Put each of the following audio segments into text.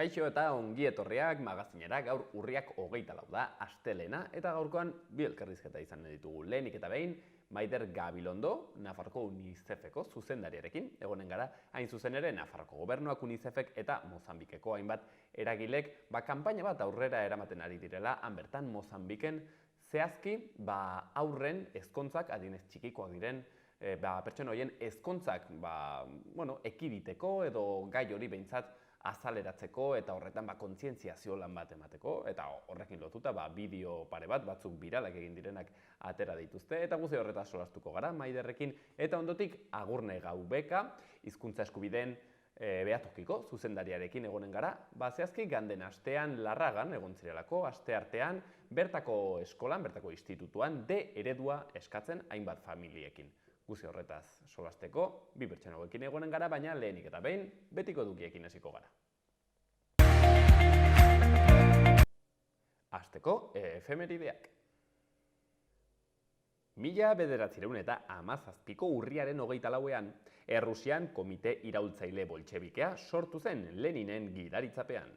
Kaixo eta ongi etorriak magazinera, gaur urriak 24 da, astelena, eta gaurkoan bi elkarrizketa izan ditugu. Lehenik eta behin, Maider Gabilondo, Nafarroko UNICEFeko zuzendariarekin, egonen gara, hain zuzen ere Nafarroko Gobernuak, UNICEFek eta Mozambikeko hainbat eragilek, kanpaina bat aurrera eramaten ari direla, han bertan Mozambiken zehazki, aurren ezkontzak, adinez txikikoak diren, pertsona horien ezkontzak, ekiditeko edo gai hori behintzat azaleratzeko eta horretan kontzientziazio lan bat emateko, eta horrekin lotuta bideo pare bat, batzuk biralak egin direnak atera dituzte, eta guzti horretaz solastuko gara Maiderrekin, eta ondotik Agurne Gaubeka, hizkuntza eskubideen behatokiko zuzendariarekin egonen gara, zehazki ganden astean Larragan egon zirelako, asteartean bertako eskolan, bertako institutuan, D eredua eskatzen hainbat familiekin. Guzti horretaz solasteko, bi pertsona hauekin egonen gara, baina lehenik eta behin, betiko dukiekin hasiko gara. Hasteko, efemerideak. 1917ko urriaren 24ean, Errusian komite iraultzaile boltxebikea sortu zen Leninen gidaritzapean.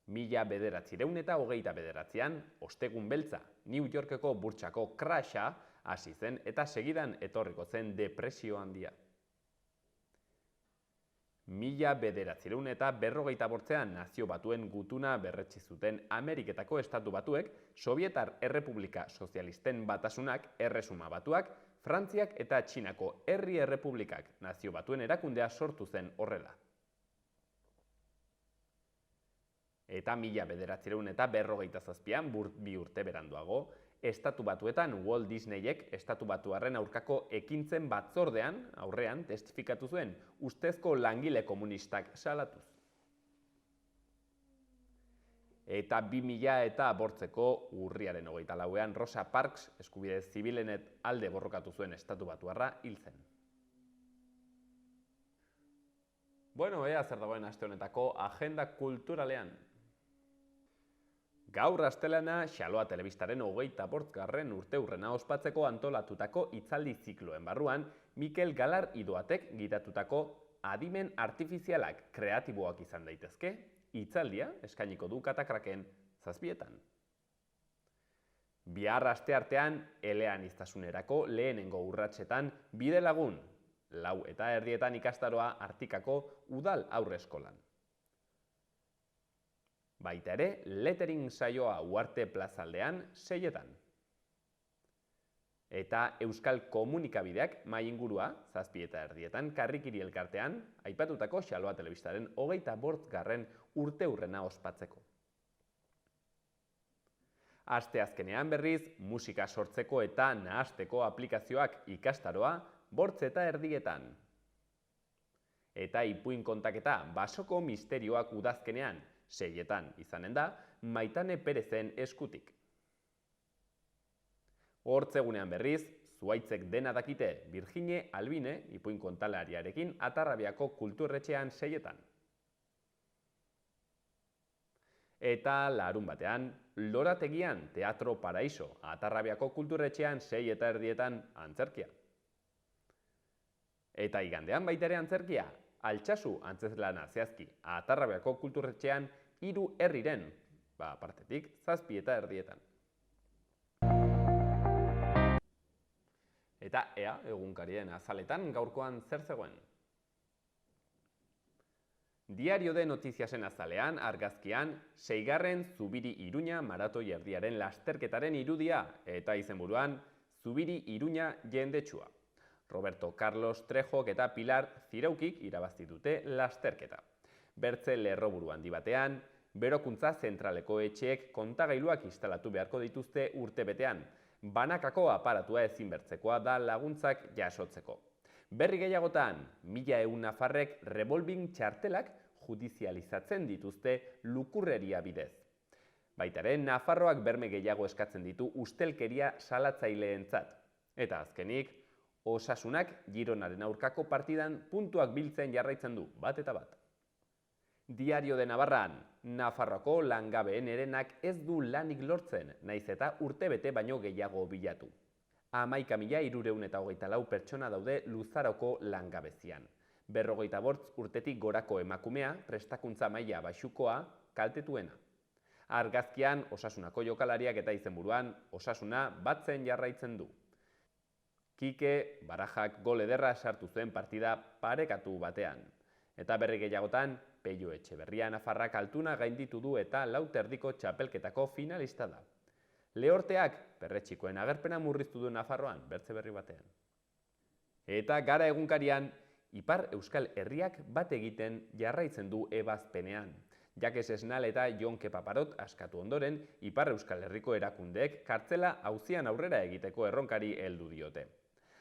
1929an, Ostegun Beltza, New Yorkeko burtsako crasha hasi zen eta segidan etorriko zen depresio handia. 1948an Nazio Batuen gutuna berretsi zuten Ameriketako Estatu Batuek, Sobietar Errepublika Sozialisten Batasunak, Erresuma Batuak, Frantziak eta Txinako Herri Errepublikak Nazio Batuen erakundea sortu zen horrela. Eta 1957an, bi urte beranduago, Estatu Batuetan Walt Disneyek Estatu Batuarren aurkako ekintzen batzordean aurrean testifikatu zuen ustezko langile komunistak salatuz. Eta 2008ko urriaren 24ean Rosa Parks eskubide zibilenet alde borrokatu zuen Estatu Batuarra hil zen. Ea zer dagoen aste honetako agenda kulturalean. Gaur astelena Xaloa Telebistaren 25. urteurrena ospatzeko antolatutako hitzaldi zikloen barruan, Mikel Galar Idoatek gidatutako adimen artifizialak kreatiboak izan daitezke, hitzaldia eskainiko du Katakraken 7:00. Bihar asteartean eleaniztasunerako lehenengo urratsetan Bidelagun, 4:30 ikastaroa Artikako Udal Haurreskolan. Baita ere, lettering saioa Uarte plazaldean 6:00. Eta Euskal Komunikabideak mai ingurua 7:30 Karrikiri elkartean, aipatutako Xaloa Telebistaren 25. urteurrena ospatzeko. Asteazkenean berriz, musika sortzeko eta nahasteko aplikazioak ikastaroa 8:30. Eta ipuin kontaketa Basoko misterioak udazkenean 6:00 izanen da, Maitane Perezen eskutik. Hortzegunean berriz, Zuaitzek dena dakite Virgine Albine, ipuin kontalariarekin Atarrabiako kulturretxean 6:00. Eta larun batean, Lorategian Teatro Paraiso, Atarrabiako kulturretxean 6:30 antzerkia. Eta igandean baita ere antzerkia, Altsasu antzezlana zehazki Atarrabiako kulturretxean 3 herriren, partetik 7:30. Eta ea, egunkarien azaletan gaurkoan zer zegoen. Diario de Notiziasen azalean, argazkian, 6. Zubiri Iruña maratoi erdiaren lasterketaren irudia, eta izenburuan, Zubiri Iruña jendetsua. Roberto Carlos Trejok eta Pilar Ziraukik irabazi dute lasterketa. Bertze lerroburu handi batean, berokuntza zentraleko etxeek kontagailuak instalatu beharko dituzte urtebetean, banakako aparatua ezinbertzekoa da laguntzak jasotzeko. Berri gehiagotan, 1.000 nafarrek revolving txartelak judizializatzen dituzte lukurreria bidez. Baitaren, Nafarroak berme gehiago eskatzen ditu ustelkeria salatzaileentzat. Eta azkenik, Osasunak Gironaren aurkako partidan puntuak biltzen jarraitzen du, bat eta bat. Diario de Navarran, Nafarroako langabeen herenak ez du lanik lortzen, naiz eta urtebete baino gehiago bilatu. 11.324 pertsona daude luzaroko langabezian. 45 urtetik gorako emakumea, prestakuntza maila baxukoa, kaltetuena. Argazkian Osasunako jokalariak eta izenburuan Osasuna batzen jarraitzen du. Kike Barajak gol ederra sartu zuen partida parekatu batean. Eta berri gehiagotan, Pello Etxeberria nafarrak altuna gainditu du eta lau terdiko txapelketako finalista da. Lehorteak perretxikoen agerpena murriztu du Nafarroan, bertze berri batean. Eta Gara egunkarian, Ipar Euskal Herriak bat egiten jarraitzen du ebazpenean. Jakes Esnal eta Jonke Paparot askatu ondoren, Ipar Euskal Herriko erakundeek kartzela auzian aurrera egiteko erronkari heldu diote.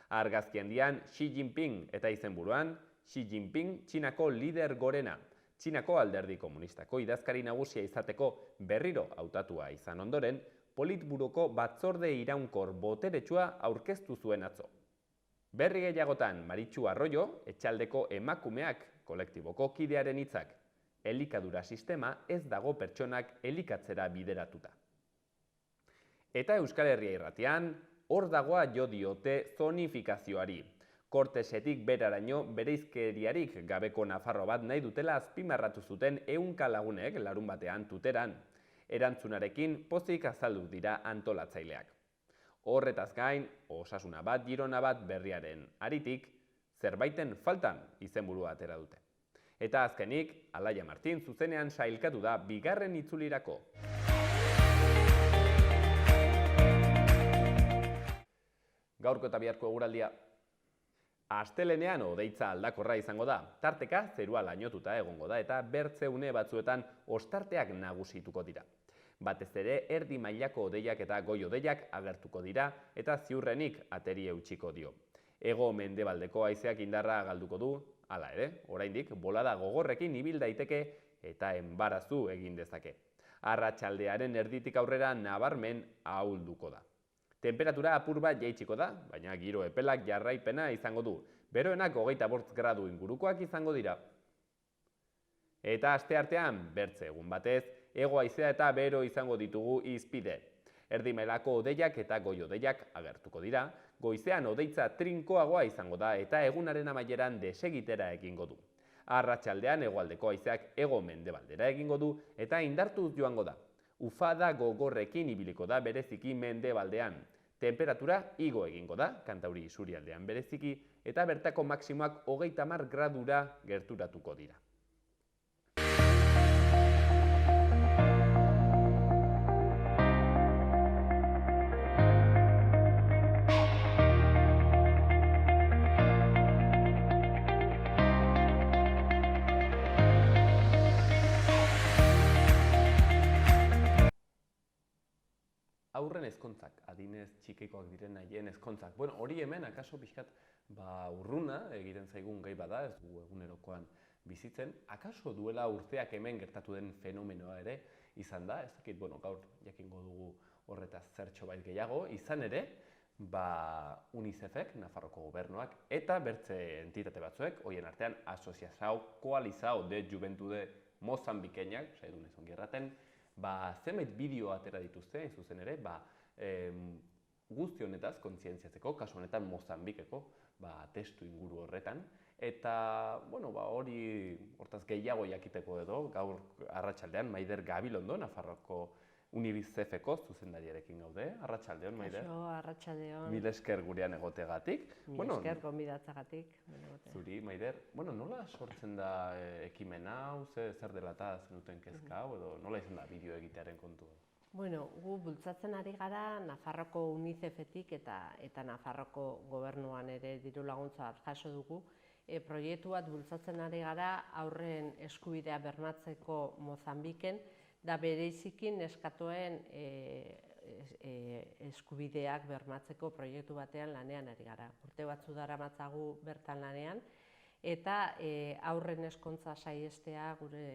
Argazki handian Xi Jinping eta izenburuan, Xi Jinping Txinako lider gorena. Txinako alderdi komunistako idazkari nagusia izateko berriro hautatua izan ondoren, Politburoko batzorde iraunkor boteretsua aurkeztu zuen atzo. Berri gehiagotan Maritxu Arroyo, Etxaldeko emakumeak kolektiboko kidearen hitzak. Elikadura sistema ez dago pertsonak elikatzera bideratuta. Eta Euskal Herria irratian, hor dagoa jo diote zonifikazioari. Kortesetik beraraino bereizkeriarik gabeko Nafarro bat nahi dutela azpimarratu zuten 100 lagunek larun batean Tuteran. Erantzunarekin pozik azaldu dira antolatzaileak. Horretaz gain, Osasuna bat Girona bat berriaren aritik, zerbaiten faltan izenburua atera dute. Eta azkenik, Alaia Martin zuzenean sailkatu da bigarren itzulirako. Gaurko eta biharko eguraldia. Astelenean hodeitza aldakorra izango da, tarteka zerua lainotuta egongo da eta bertze une batzuetan ostarteak nagusituko dira. Batez ere erdi mailako hodeiak eta goi hodeiak agertuko dira eta ziurrenik ateri eutsiko dio. Hego mendebaldeko haizeak indarra galduko du, hala ere, oraindik bolada gogorrekin ibil daiteke eta enbarazu egin dezake. Arratsaldearen erditik aurrera nabarmen ahulduko da. Temperatura apur bat jaitsiko da, baina giro epelak jarraipena izango du. Beroenak 25 gradu ingurukoak izango dira. Eta asteartean, bertze egun batez, hego haizea eta bero izango ditugu hizpide. Erdimelako hodeiak eta goi hodeiak agertuko dira, goizean hodeitza trinkoagoa izango da eta egunaren amaieran desegitera egingo du. Arratsaldean hegoaldeko haizeak hego mendebaldera egingo du eta indartuz joango da. Ufada gogorrekin ibiliko da bereziki mendebaldean. Temperatura igo egingo da, Kantauri isurialdean bereziki, eta bertako maksimoak 30 gradura gerturatuko dira. Aurren ezkontzak, adinez txikikoak diren nahien ezkontzak. Bueno, hori hemen, akaso pixkat urruna egiten zaigun gai bada, ez du egunerokoan bizitzen. Akaso duela urteak hemen gertatu den fenomenoa ere izan da, ez dakit, bueno, gaur jakingo dugu horretaz zertxo bait gehiago, izan ere, UNICEFek, Nafarroko gobernuak, eta bertze entitate batzuek, horien artean, Asoziazio Koalizao de Juventude Mozambikeñak, saidun ez ongi erraten, zenbait bideo atera dituzte, zuzen ere, guzti honetaz kontzientziatzeko, kasu honetan Mozambikeko testu inguru horretan, eta, bueno, hori hortaz gehiago jakiteko edo, gaur arratsaldean Maider Gabilondo, Nafarroko UNICEFeko zuzendariarekin gaude. Arratsaldeon, Maider. Kaixo, arratsaldeon. Mil esker gurean egotegatik. Mil esker gonbidatzagatik. Zuri, Maider, nola sortzen da ekimen hau, zer dela eta zenuten kezka hau, edo nola izan da bideo egitearen kontua? Bueno, gu bultzatzen ari gara Nafarroko UNICEFetik eta Nafarroko gobernuan ere diru laguntza jaso dugu. Proiektu bat bultzatzen ari gara aurren eskubidea bermatzeko Mozambiken, da bereiziki neskatoen eskubideak bermatzeko proiektu batean lanean ari gara. Urte batzu daramatzagu bertan lanean, eta aurren eskontza saihestea gure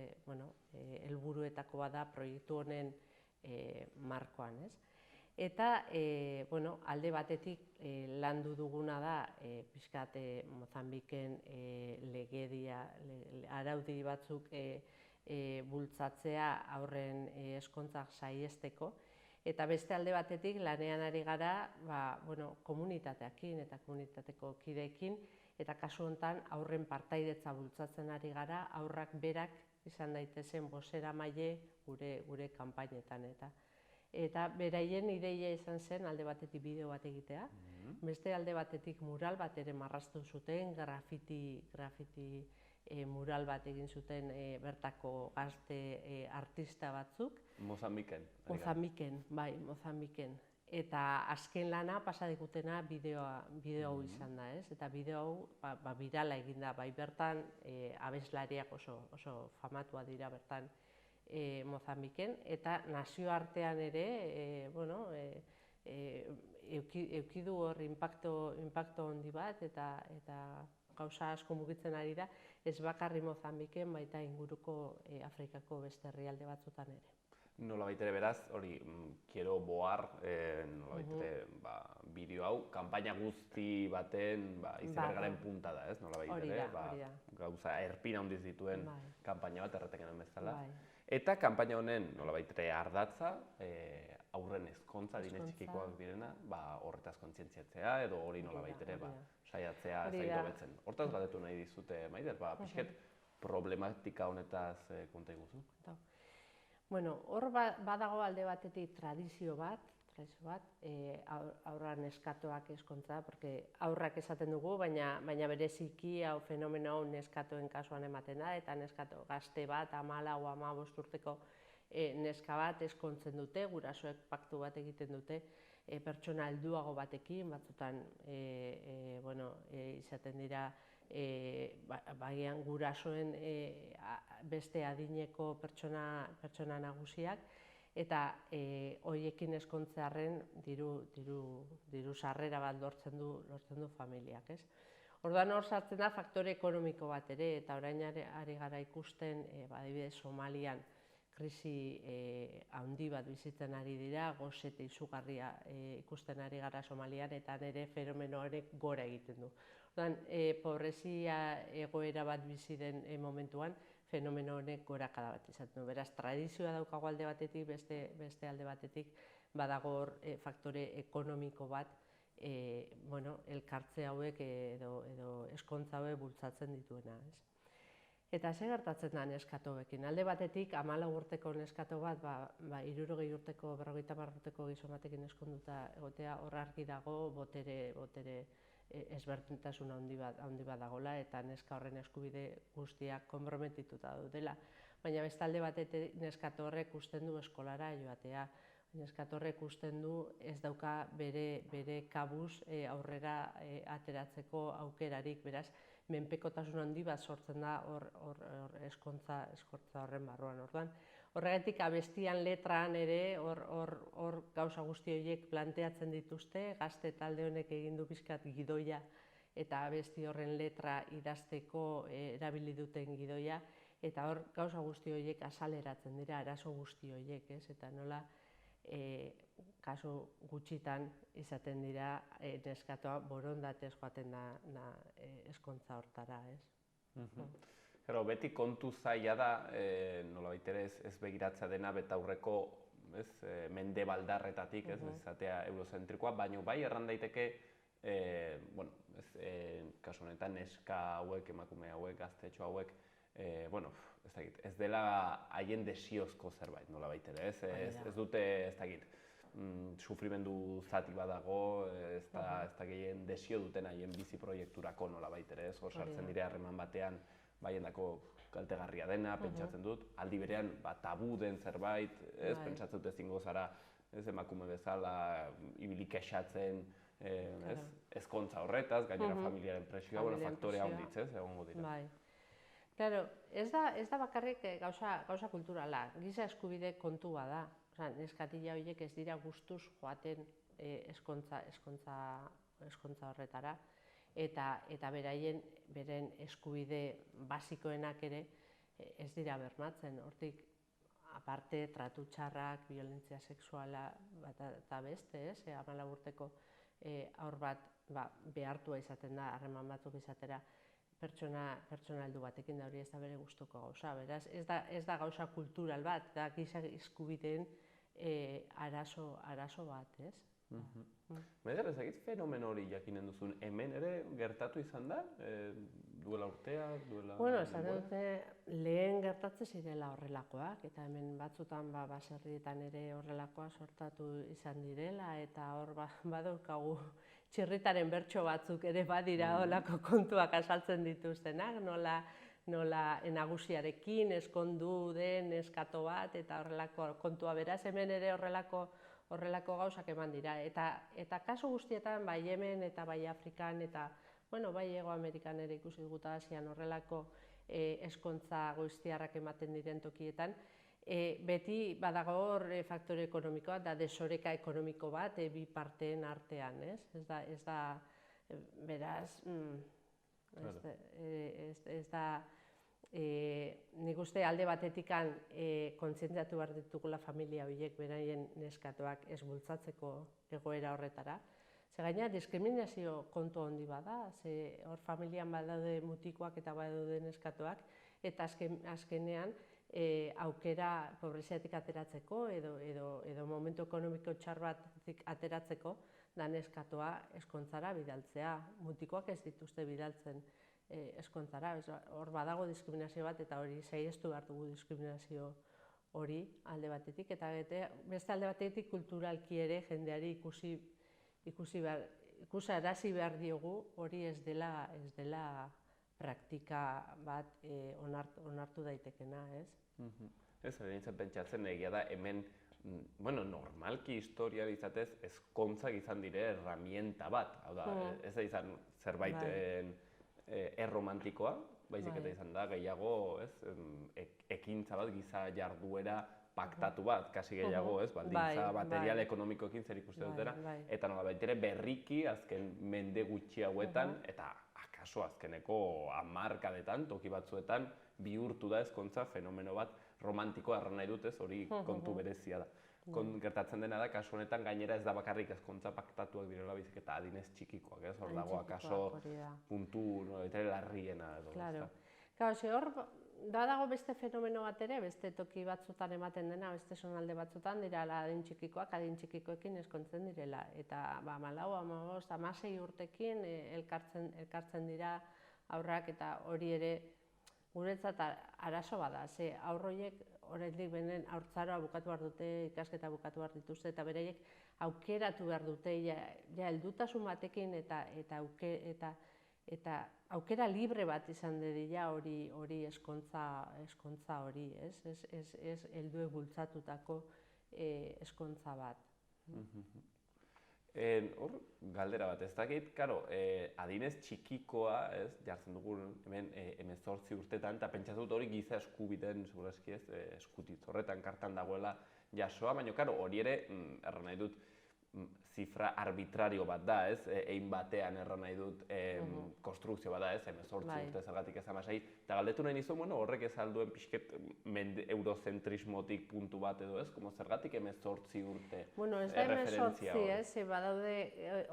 helburuetako da proiektu honen markoan. Eta alde batetik landu duguna da pixkat Mozambiken legedia, araudi batzuk bultzatzea aurren eskontzak saihesteko, Eta beste alde batetik lanean ari gara komunitateekin eta komunitateko kideekin, eta kasu honetan aurren partaidetza bultzatzen ari gara, aurrak berak izan daitezen bozeramaile gure kanpainetan. Eta beraien ideia izan zen alde batetik bideo bat egitea, beste alde batetik mural bat ere marraztu zuten, grafiti mural bat egin zuten bertako gazte artista batzuk. Mozambiken. Mozambiken. Eta azken lana pasadikutena bideo izan da, ez? Eta bideo hau birala egin da, bai bertan abeslariak oso famatua dira bertan Mozambiken, eta nazioartean ere, eukidu hor impacto handi bat, eta gauza asko mugitzen ari da, ez bakarri Mozambiken, baita inguruko Afrikako beste herrialde batzutan ere. Nolabait ere beraz, hori, quiero boar, nolabait ere, bideo hau, kanpaina guzti baten izebergaren punta da, ez? Nolabait ere, gauza erpin handiz dituen kanpaina bat erretekenen bezala. Eta kanpaina honen, nolabait ere, ardatza, aurren ezkontza dine txikikoak direna, horretaz kontzientziatzea, edo hori nolabait ere, saiatzea ez da hobetzen. Hortaz galdetu nahi dizute, Maider, pixket problematika honetaz konta iguzu? Hor badago alde batetik tradizio bat, aurra neskatoak ezkontza, porque aurrak esaten dugu, baina bereziki hau fenomeno hau neskatoen kasuan ematen da, eta neskato gazte bat, 14 o 15 urteko neska bat ezkontzen dute, gurasoek paktu bat egiten dute, pertsona helduago batekin, batzutan izaten dira bagian gurasoen beste adineko pertsona nagusiak, eta horiekin ezkontzearren diru sarrera bat lortzen du familiak. Orduan hor sartzen da faktore ekonomiko bat ere, eta orain ari gara ikusten, adibidez Somalian krisi handi bat bizitzen ari dira, gozete izugarria ikusten ari gara Somalian, eta nire fenomeno horrek gora egiten du. Orduan, pobrezia egoera bat bizi den momentuan, fenomeno honek gorakada bat izaten du. Beraz, tradizioa daukago alde batetik, beste alde batetik, badago hor faktore ekonomiko bat, elkartze hauek edo ezkontza hauek bultzatzen dituena. Eta ze gertatzen da neskato hauekin? Alde batetik, 14 urteko neskato bat, 60 urteko, 50 urteko gizon batekin ezkonduta egotea, hor argi dago botere ezberdintasun handi bat dagoela, eta neska horren eskubide guztiak konprometituta daudela. Baina beste alde batetik neskato horrek usten du eskolara joatea. Neskato horrek usten du ez dauka bere kabuz aurrera ateratzeko aukerarik, beraz, menpekotasun handi bat sortzen da ezkontza horren barruan. Horregatik abestian letran ere hor gauza guzti horiek planteatzen dituzte, gazte talde honek egin du pixkat gidoia eta abesti horren letra idazteko erabili duten gidoia, eta hor gauza guzti horiek azaleratzen dira, arazo guzti horiek, eta nola kasu gutxitan izaten dira neskatoa borondatez joaten da ezkontza hortara. Beti kontu zaila da, nolabait ere ez begiratzea dena betaurreko mendebaldarretatik, ez izatea eurozentrikoa, baina bai erran daiteke, kasu honetan neska hauek, emakume hauek, gaztetxo hauek, ez dela haien desiozko zerbait, nolabait ere, ez dute, ez dakit, sufrimendu zati badago, ez da gehien desio duten haien bizi proiekturako nolabait ere, hor sartzen dira harreman batean, baiendako kaltegarria dena, pentsatzen dut, aldi berean tabu den zerbait, pentsatzen dut ezingo zara, emakume bezala, ibili kexatzen, ezkontza horretaz, gainera familiaren presioa, faktorea handitz, egongo dira. Claro, ez da bakarrik gauza kulturala, giza eskubide kontua da. Neskatila horiek ez dira gustuz joaten ezkontza horretara, eta beren eskubide basikoenak ere ez dira bermatzen. Hortik, aparte, tratu txarrak, violentzia sexuala eta beste, 14 urteko haur bat behartua izaten da, harreman batzuk izatera, pertsona heldu batekin, da hori ez da bere gustuko gauza. Beraz, ez da gauza kultural bat, da giza eskubideen arazo bat, ez? Maider, ezagit fenomeno hori jakinen duzun, hemen ere gertatu izan da? Duela urteak, duela... Bueno, esan dute lehen gertatzen zirela horrelakoak, eta hemen batzutan baserrietan ere horrelakoa sortatu izan direla, eta hor badaukagu txirritaren bertso batzuk ere badira horrelako kontuak azaltzen dituztenak, nola nagusiarekin eskondu den neskato bat, eta horrelako kontua beraz, hemen ere horrelako gauzak eman dira. Eta kasu guztietan, bai Yemen eta bai Afrikan eta bai Hego Amerikan ere ikusi dugu eta Asian horrelako eskontza goiztiarrak ematen diren tokietan, beti badago hor faktore ekonomikoa da desoreka ekonomiko bat bi parteen artean, ez? Ez da, beraz, ez da, nik uste alde batetikan kontzientziatu behar ditugula familia horiek beraien neskatoak ez bultzatzeko egoera horretara. Ze gaina diskriminazio kontu handi bada, ze hor familian badaude mutikoak eta badaude neskatoak, eta azkenean aukera pobreziatik ateratzeko edo momentu ekonomiko txar batik ateratzeko da neskatoa eskontzara bidaltzea. Mutikoak ez dituzte bidaltzen eskontzara, hor badago diskriminazio bat eta hori saihestu behar dugu diskriminazio hori alde batetik, eta beste alde batetik kulturalki ere jendeari ikusarazi behar diogu hori ez dela praktika bat onartu daitekena, ez? Ez, nintzen pentsatzen egia da hemen, normalki historia izatez ezkontzak izan dire herramienta bat, hau da, ez da izan zerbait erromantikoa, baizik eta izan da gehiago, ekintza bat, giza jarduera paktatu bat, kasi gehiago, baldintza material ekonomikoekin zer ikuste dutera, eta nolabait ere berriki azken mende gutxi hauetan, eta akaso azkeneko hamarkadetan, toki batzuetan, bihurtu da ezkontza fenomeno bat romantikoa erran nahi dut, hori kontu berezia da. Gertatzen dena da, kasu honetan gainera ez da bakarrik ezkontza paktatuak direla baizik eta adinez txikikoak, ez? Hor dago akaso puntu larriena edo. Claro. Hor dago beste fenomeno bat ere, beste toki batzutan ematen dena, beste zonalde batzutan dira adin txikikoak, adin txikikoekin eskontzen direla. Eta 14, 15, 16 urtekin elkartzen dira aurrak, eta hori ere guretzat arazo bada. Ze aurroiek oraindik benen haurtzaroa bukatu behar dute, ikasketa bukatu behar dituzte, eta beraiek aukeratu behar dute, heldutasun batekin eta aukera libre bat izan dedila hori eskontza hori, ez helduek bultzatutako eskontza bat. Hor, galdera bat, ez dakit, karo, adinez txikikoa, jartzen dugu hemen 18 urtetan, eta pentsatut hori giza eskubideen, segurazki ez, eskutitz horretan kartan dagoela jasoa, baina, karo, hori ere, erran nahi dut, zifra arbitrario bat da, ez, egin batean erran nahi dut, konstrukzio bat da, ez, 18 urte zergatik ez 16, eta galdetu nahi nizun, horrek ez alduen pixket eurozentrismotik puntu bat edo, ez, como zergatik 18 urte referentzia hori. Ez, badaude,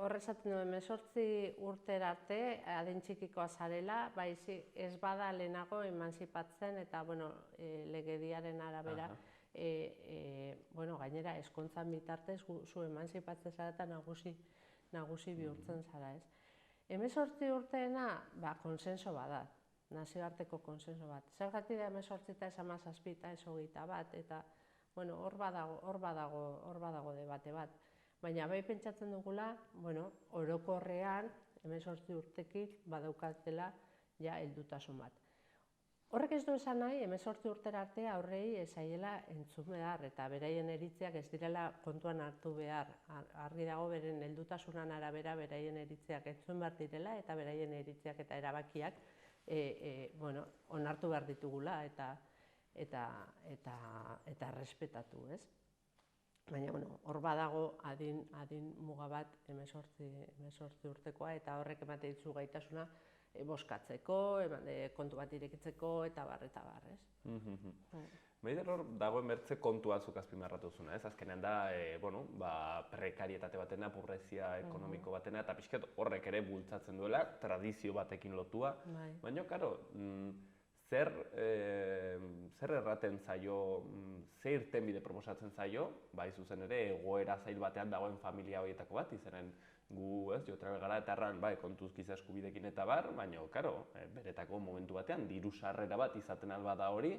horrezaten du 18 urtera arte, adin txikikoa zarela, baizik ez bada lehenago emanzipatzen, eta, legediaren arabera, gainera, eskontzan bitartez, zu emanzipatzen zara eta nagusi bihurtzen zara, ez. 18 urteena, konsenso bada, nazioarteko konsenso bat. Zergatik da 18 eta ez 17 eta ez 21 bat, eta hor badago debate bat. Baina bai pentsatzen dugula, orokorrean, 18 urtekin badaukatela heldutasun bat. Horrek ez du esan nahi, 18 urtera arte aurrei ezaiela entzun behar, eta beraien eritziak ez direla kontuan hartu behar. Argi dago beren heldutasunan arabera beraien eritziak entzun behar direla, eta beraien eritziak eta erabakiak onartu behar ditugula eta respetatu, ez? Baina, hor badago adin muga bat 18 urtekoa, eta horrek emate ditzu gaitasuna boskatzeko, kontu bat irekitzeko, eta bar, ez? Maider, hor dagoen bertze kontu batzuk azpimarratu zuna, ez? Azkenean da, prekarietate batena, pobrezia ekonomiko batena, eta pixket horrek ere bultzatzen duela, tradizio batekin lotua. Baina, karo, zer erraten zaio, ze irtenbide proposatzen zaio, bai zuzen ere egoera zail batean dagoen familia horietako bat, izenen gu, jotrabe gara eta erran, bai, kontuz giza eskubidekin eta bar, baina, karo, beretako momentu batean, diru sarrera bat izaten alba da hori,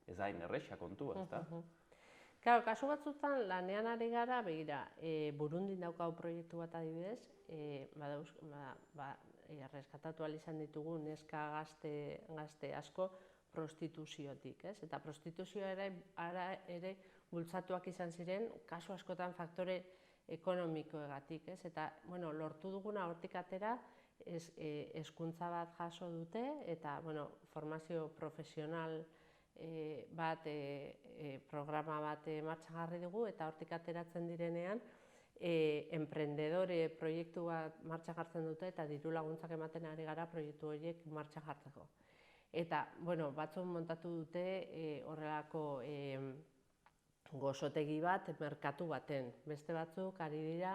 ez da inerreixa kontua, ezta? Claro, kasu batzutan lanean ari gara, begira, Burundin daukau proiektu bat adibidez, reskatatu ahal izan ditugu neska gazte asko prostituziotik, ez? Eta prostituzioa ere bultzatuak izan ziren, kasu askotan faktore ekonomikoegatik, ez? Eta, bueno, lortu duguna hortik atera, hezkuntza bat jaso dute, eta, bueno, formazio profesional bat, programa bat martxan jarri dugu, eta hortik ateratzen direnean, emprendedore proiektu bat martxan jartzen dute eta diru laguntzak ematen ari gara proiektu horiek martxan jartzeko. Eta, bueno, batzuk montatu dute horrelako gozotegi bat merkatu baten. Beste batzuk ari dira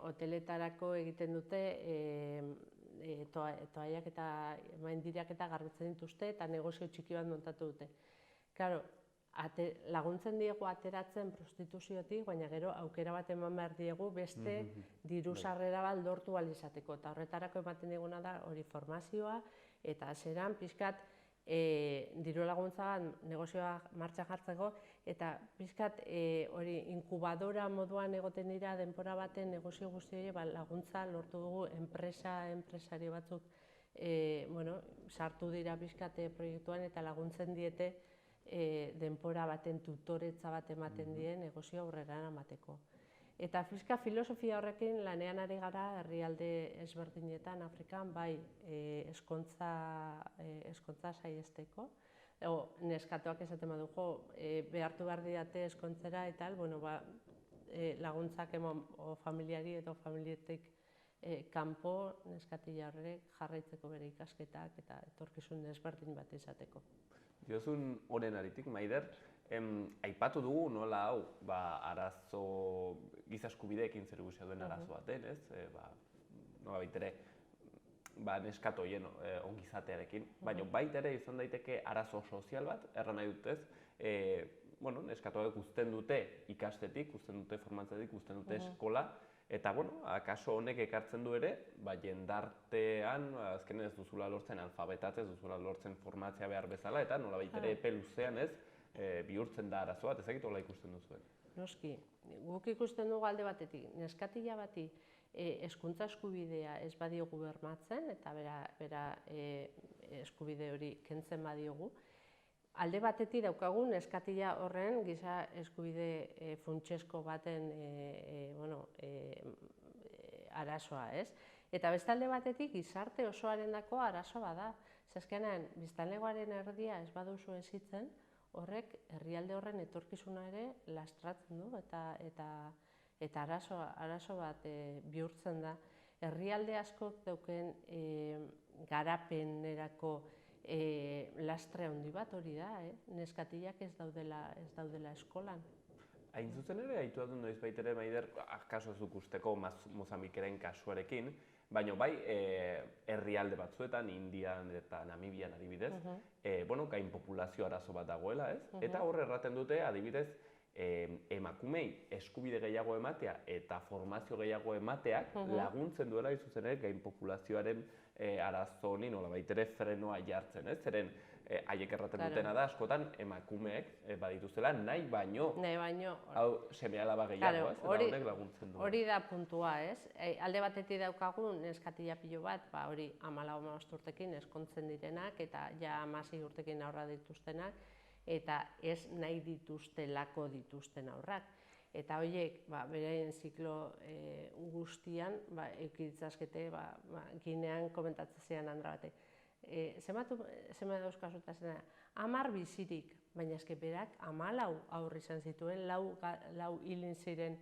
hoteletarako egiten dute toaiak eta maindirak eta garbitzen dituzte eta negozio txiki bat montatu dute. Claro, laguntzen diegu ateratzen prostituziotik, baina gero aukera bat eman behar diegu beste diru sarrera bat lortu ahal izateko. Eta horretarako ematen diguna da hori formazioa eta zeran pixkat diru laguntza bat negozioa martxan jartzeko eta pixkat hori inkubadora moduan egoten dira denbora baten negozio guzti hori laguntza lortu dugu enpresari batzuk sartu dira pixkat proiektuan eta laguntzen diete denbora baten tutoretza bat ematen die negozio aurrera eramateko. Eta filosofia horrekin lanean ari gara herrialde ezberdinetan Afrikan, bai eskontza saihesteko. Neskatoak esaten badugu, behartu behar didate eskontzera eta laguntzak eman familiari edo familietik kanpo neskatila horrek jarraitzeko bere ikasketak eta etorkizun ezberdin bat izateko. Diozun honen aritik, Maider, aipatu dugu nola hau, arazo giza eskubideekin zerikusia duen arazo baten, ez? Nola baitere, neskato hien ongizatearekin, baina baita ere izan daiteke arazo sozial bat, erran nahi dut ez, neskatoak uzten dute ikastetik, uzten dute formatzetik, uzten dute eskola, eta, akaso honek ekartzen du ere, jendartean, azkenen ez duzula lortzen alfabetatze, ez duzula lortzen formatzea behar bezala, eta nola baitere epe luzean ez, bihurtzen da arazoa, ezakit hola ikusten duzuen. Noski, guk ikusten dugu alde batetik, neskatila bati hezkuntza eskubidea ez badiogu bermatzen, eta bera eskubide hori kentzen badiogu, alde batetik daukagu neskatila horren giza eskubide funtsesko baten arazoa, ez? Eta beste alde batetik gizarte osoarendako arazo bada. Azkenean, biztanlegoaren erdia ez baduzu hezitzen, horrek herrialde horren etorkizuna ere lastratzen du eta arazo bat bihurtzen da. Herrialde askok dauken garapenerako lastre handi bat hori da, neskatilak ez daudela eskolan. Hain zuzen ere, haitu adun noiz baitere, Maider, kaso ez duk usteko Mozambikeren kasuarekin, baina bai herrialde batzuetan, Indian eta Namibian adibidez, gain populazio arazo bat dagoela, ez? Eta horre erraten dute, adibidez, emakumei eskubide gehiago ematea eta formazio gehiago emateak laguntzen duela izuzen ere gain populazioaren arazo honi nola baitere frenoa jartzen, ez? Zeren haiek erraten dutena da, askotan emakumeek badituzela nahi baino hau seme-alaba gehiago, ez? Eta honek laguntzen du. Hori da puntua, ez? Alde batetik daukagu neskatila pilo bat, hori 14-15 urtekin eskontzen direnak eta ja 16 urtekin aurra dituztenak, eta ez nahi dituztelako dituzten aurrak. Eta horiek, beraien ziklo guztian, eukiditzazkete, Ginean komentatzen ziren Andra batek. Zema dauzkazuta zena, 10 bizirik, baina eske berak 14 aurri izan zituen, 4 hilin ziren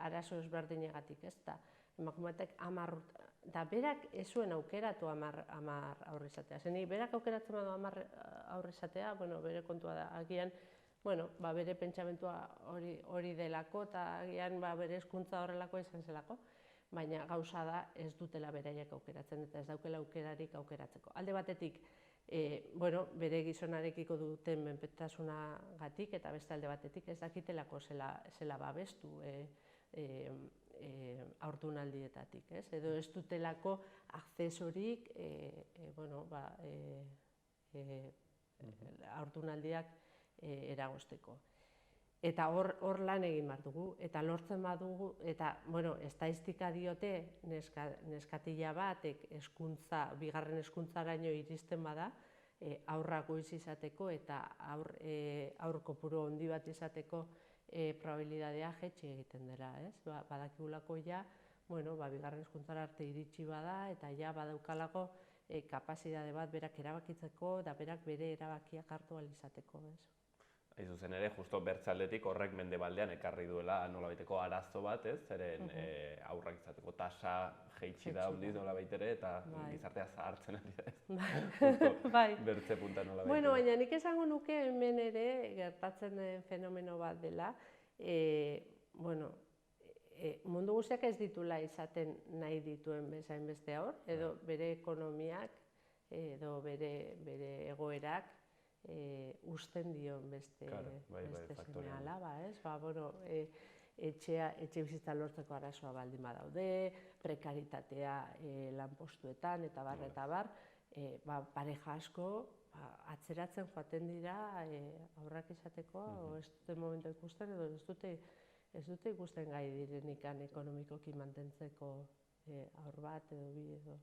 arazo ezberdinegatik, ez da. Emakumeatek 10 urte, eta berak ez zuen aukeratu 10 aurri izatea. Zenik, berak aukeratzen badu 10 aurri izatea, bere kontua da, agian, bere pentsamentua hori delako, eta agian bere hezkuntza horrelako izan zelako, baina gauza da ez dutela beraiek aukeratzen, eta ez daukela aukerarik aukeratzeko. Alde batetik, bueno, bere gizonarekiko duten menpetasunagatik eta beste alde batetik ez dakitelako zela babestu haurdunaldietatik, ez? Edo ez dutelako akzesorik bueno, haurdunaldiak eragozteko. Eta hor lan egin behar dugu, eta lortzen badugu, eta, bueno, estatistika diote neskatila batek bigarren hezkuntzaraino iristen bada, haurrak goiz izateko eta haur kopuru handi bat izateko probabilidadea jaitsi egiten dela, ez? Badakigulako ja, bueno, bigarren hezkuntzara arte iritsi bada, eta ja badaukalako kapazitate bat berak erabakitzeko, eta berak bere erabakiak hartu ahal izateko, ez? Hain zuzen ere, justo bertzaldetik horrek mendebaldean ekarri duela nolabaiteko arazo bat, ez? Zeren aurrak izateko tasa jaitsi da handiz nolabait ere, eta gizartea zahartzen ari da, ez? Bertze punta nolabait ere. Bueno, baina nik esango nuke hemen ere gertatzen den fenomeno bat dela, bueno, mundu guztiak ez ditula izaten nahi dituen bezain beste haur, edo bere ekonomiak, edo bere egoerak, usten dion beste seme alaba, ez? Bueno, etxe bizitza lortzeko arazoa baldin badaude, prekaritatea lanpostuetan, eta bar, pareja asko atzeratzen joaten dira aurrak izateko, ez dute momentu ikusten, edo ez dute ikusten gai direnik ekonomikoki mantentzeko haur bat edo bi edo.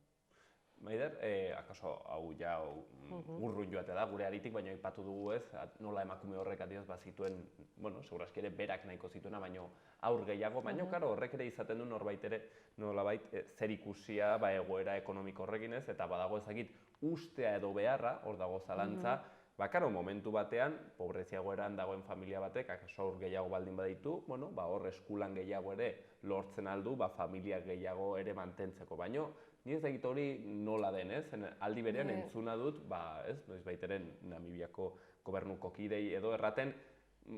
Maider, akaso hau ja urrun joatea da, gure aritik, baina aipatu dugu ez, nola emakume horrek adioz bazituen, bueno, segurazki ere berak nahiko zituena, baina aur gehiago, baina karo horrek ere izaten du norbait ere, nolabait zer ikusia egoera ekonomiko horrekin ez, eta badago ezakit ustea edo beharra, hor dago zalantza, karo, momentu batean, pobrezia egoeran dagoen familia batek, akaso aur gehiago baldin baditu, bueno, hor eskulan gehiago ere lortzen aldu, familia gehiago ere mantentzeko, baina ni ez dakit hori nola den, ez? Aldi berean entzuna dut, noizbaiteren Namibiako gobernuko kidei edo erraten,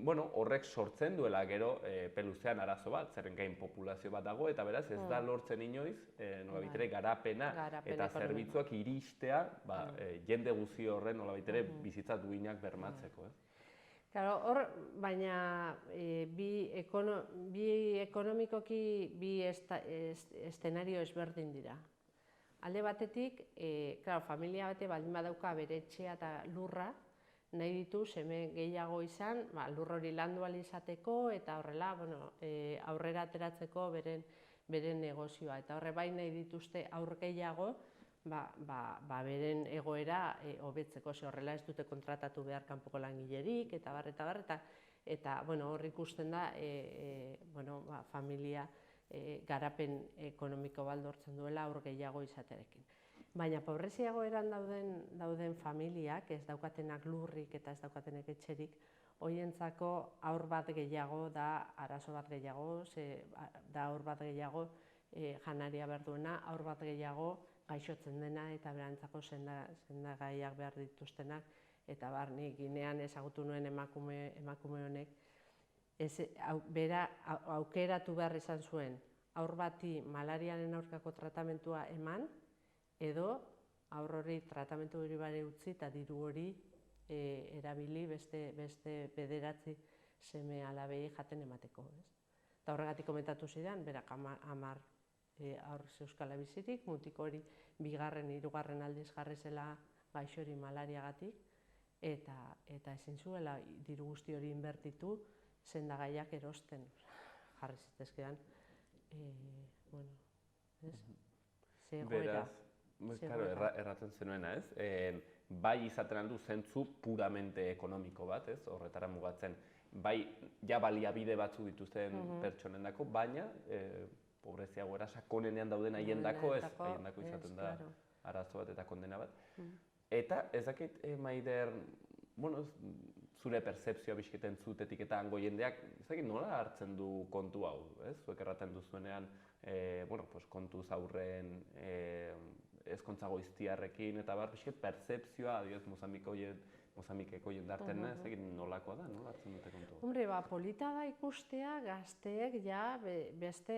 bueno, horrek sortzen duela gero peluzean arazo bat, zerren gain populazio bat dago, eta beraz ez da lortzen inoiz, nolabaitere garapena eta zerbitzuak iristea, jende guzi horren nolabaitere bizitza duinak bermatzeko, ez? Claro, hor, baina bi ekonomikoki bi eszenario ezberdin dira. Alde batetik, familia bate baldin badauka bere etxea eta lurra, nahi ditu seme gehiago izan, lur hori landu ahal izateko eta horrela aurrera ateratzeko beren negozioa. Eta horre bai nahi dituzte aur gehiago, beren egoera hobetzeko, ze horrela ez dute kontratatu behar kanpoko langilerik, eta hor ikusten da familia garapen ekonomiko bat lortzen duela aur gehiago izaterekin. Baina pobrezia egoeran dauden familiak, ez daukatenak lurrik eta ez daukatenek etxerik, horientzako aur bat gehiago da arazo bat gehiago, da aur bat gehiago janaria behar duena, aur bat gehiago gaixotzen dena eta berantzako sendagaiak behar dituztenak, eta nik Ginean ezagutu nuen emakume honek, bera aukeratu behar izan zuen aur bati malariaren aurkako tratamentua eman, edo aur hori tratamentu hori bare utzi eta diru hori erabili beste 9 seme alabei jaten emateko. Eta horregatik komentatu zidan, berak 10 aur zeuskala bizirik, mutiko hori 2., 3. aldiz jarri zela gaixori malariagatik, eta ezin zuela diru guzti hori inbertitu sendagaiak erosten jarri zitezkean, Beraz, erraten zenuena, ez? Bai izaten aldu zentzu puramente ekonomiko bat, ez? Horretara mugatzen, bai ja baliabide batzu dituzten pertsonendako, baina pobrezia egoera sakonenean dauden haiendako, ez? Haiendako izaten da arazo bat eta kondena bat. Eta ez dakit, Maider, zure pertzepzioa bizketen zutetik eta hango jendeak, ez dakit nola hartzen du kontu hau, ez? Zuek erraten duzuenean, kontuz aurren ezkontza goiztiarrekin eta bizket pertzepzioa, adioz Mozambiko Mozambikeko jendartean, ez egin nolakoa da, nola hartzen dute kontu? Hombre, polita da ikustea gazteek ja beste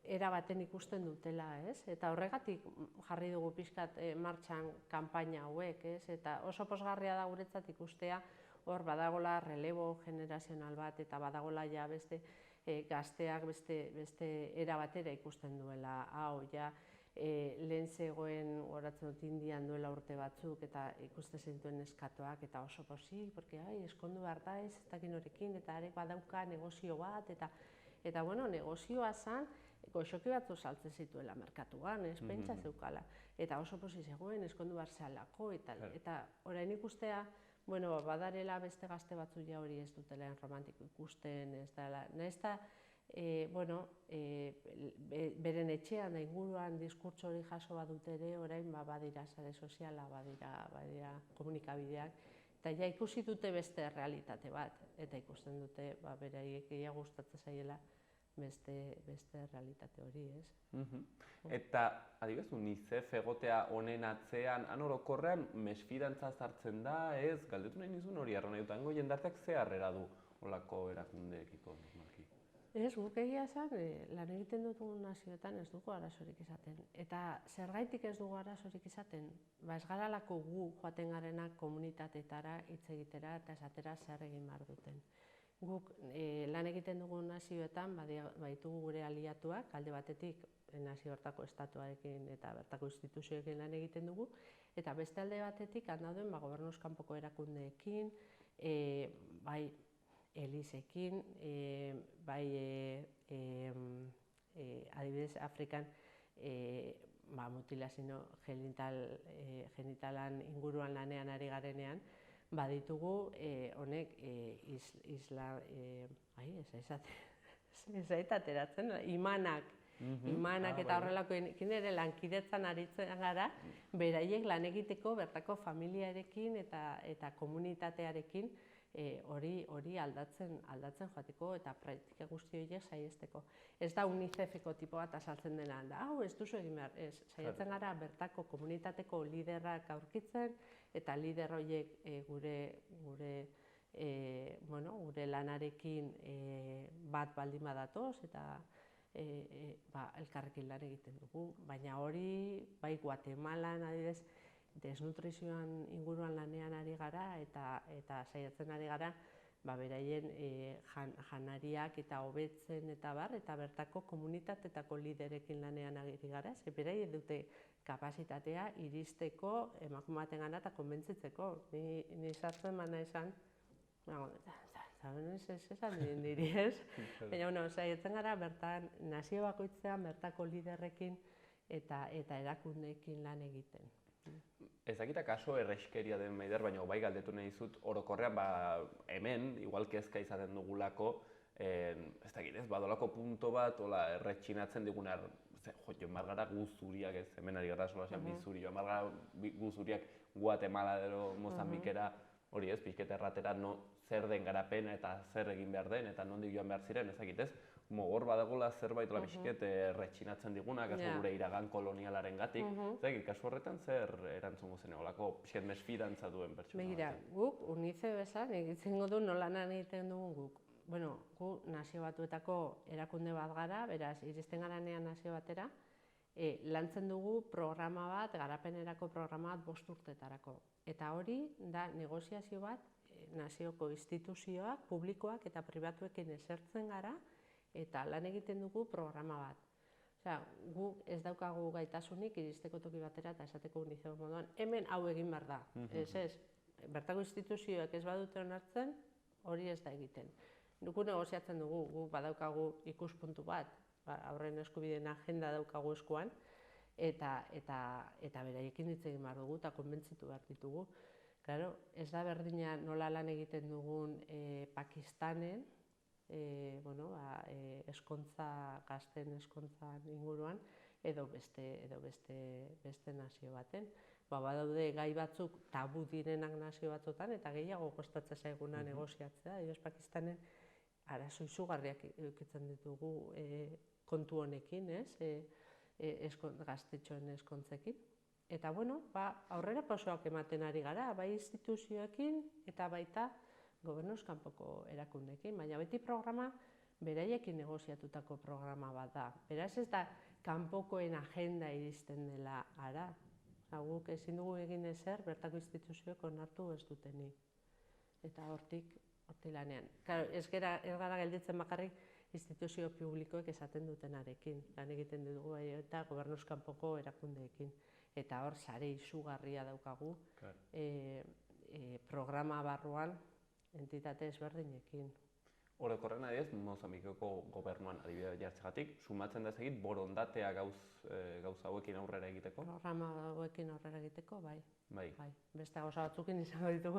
era baten ikusten dutela, ez? Eta horregatik jarri dugu pixkat martxan kanpaina hauek, ez? Eta oso pozgarria da guretzat ikustea hor badagola relebo generazional bat eta badagola ja beste gazteak beste era batera ikusten duela. Hau, ja, lehen zegoen, horatzen dut Indian duela urte batzuk, eta ikusten zintuen neskatoak, eta oso pozik, porque eskondu behar da ez dakin horrekin, eta arek badauka negozio bat, eta bueno, negozioa zen, goxoki batzu saltzen zituela merkatuan, ez pentsa zeukala. Eta oso pozik zegoen, eskondu behar zehalako, eta orain ikustea, bueno, badarela beste gazte batzu ja hori ez dutela romantiko ikusten, ez dela, nahiz eta, bueno, beren etxean da inguruan diskurtso hori jaso badute ere, orain badira sare soziala, badira komunikabideak, eta ja ikusi dute beste realitate bat, eta ikusten dute beraiek gehiago gustatzen zaiela beste realitate hori, ez? Eta, adibidez, UNICEF egotea honen atzean, han orokorrean mesfidantza sartzen da, ez? Galdetu nahi nizun hori arra nahi dut, hango jendarteak ze harrera du olako erakundeekiko normalki? Ez, guk egia esan, lan egiten dugun nazioetan ez dugu arazorik izaten. Eta zergaitik ez dugu arazorik izaten? Ez garalako gu joaten garenak komunitateetara hitz egitera eta esatera zer egin behar duten. Guk lan egiten dugun nazioetan baditugu gure aliatuak, alde batetik nazio bertako estatuarekin eta bertako instituzioekin lan egiten dugu, eta beste alde batetik handauden gobernuz kanpoko erakundeekin, bai Elizekin, bai adibidez Afrikan mutilazio genitalan inguruan lanean ari garenean, baditugu honek imanak eta horrelakoekin ere lankidetzan aritzen gara, beraiek lan egiteko bertako familiarekin eta komunitatearekin hori aldatzen joateko eta praktika guzti horiek saihesteko. Ez da UNICEF-eko tipo bat azaltzen dena, hau ez duzu egin behar, ez, saiatzen gara bertako komunitateko liderrak aurkitzen eta lider horiek gure lanarekin bat baldin badatoz eta elkarrekin lan egiten dugu, baina hori bai Guatemalan adibidez desnutrizioan inguruan lanean ari gara eta saiatzen ari gara beraien janariak eta hobetzen eta bertako komunitateetako liderekin lanean ari gara, ze beraiek dute kapazitatea iristeko emakume batengana eta konbentzitzeko. Ni sartzen bana esan, ez esan niri ez, baina saiatzen gara bertan nazio bakoitzean bertako liderrekin eta erakundeekin lan egiten. Ez dakita kaso erreskeria den Maider, baina bai galdetu nahi dizut orokorrean hemen, igual kezka izaten dugulako, ez dakit ez, badolako punto bat, erretxinatzen diguna, joan behar gara guzuriak ez, hemen ari gara solasean bizuri, joan behar gara guzuriak Guatemala edo Mozambikera, hori ez, pixketa erratera zer den garapen eta zer egin behar den, eta nondik joan behar ziren, ez dakit ez, hor badagola zerbait pixket erretxinatzen diguna, kasu gure iragan kolonialaren gatik, kasu horretan zer erantzungo zen egolako pixket mesfidantza duen pertsona? Begira, guk UNICEF bezan egiten du nola lan egiten dugun guk. Bueno, gu nazio batuetako erakunde bat gara, beraz, iristen garanean nazio batera, lantzen dugu programa bat, garapenerako programa bat 5 urteetarako. Eta hori da negoziazio bat nazioko instituzioak, publikoak eta pribatuekin esertzen gara, eta lan egiten dugu programa bat. Osea, guk ez daukagu gaitasunik iristeko toki batera eta esateko UNICEF moduan, hemen hau egin behar da. Ez, bertako instituzioek ez badute onartzen, hori ez da egiten. Gu negoziatzen dugu, guk badaukagu ikuspuntu bat, aurren eskubideen agenda daukagu eskuan, eta beraiekin hitz egin behar dugu eta konbentzitu behar ditugu. Claro, ez da berdina nola lan egiten dugun Pakistanen, gazten eskontzan inguruan, edo beste nazio baten. Badaude gai batzuk tabu direnak nazio batzutan, eta gehiago kostatzen zaiguna negoziatzea. Pakistanen arazo izugarriak edukitzen ditugu kontu honekin, gaztetxoen eskontzekin. Eta aurrera pausoak ematen ari gara, bai instituzioekin eta baita gobernuz kanpoko erakundeekin, baina beti programa beraiekin negoziatutako programa bat da. Beraz ez da kanpokoen agenda iristen dela ara. Guk ezin dugu egin ezer, bertako instituzioek onartu ez dutenik. Eta hortik lanean. Ez gara gelditzen bakarrik instituzio publikoek esaten dutenarekin. Lan egiten dugu eta gobernuz kanpoko erakundeekin. Eta hor sare izugarria daukagu programa barruan entitate ezberdinekin. Orokorren adibidez, Mozambikeko gobernuan adibidea jartzegatik, sumatzen da egit borondatea gauza hauekin aurrera egiteko? Programa hauekin aurrera egiteko, bai. Bai. Beste gauza batzukin izango ditugu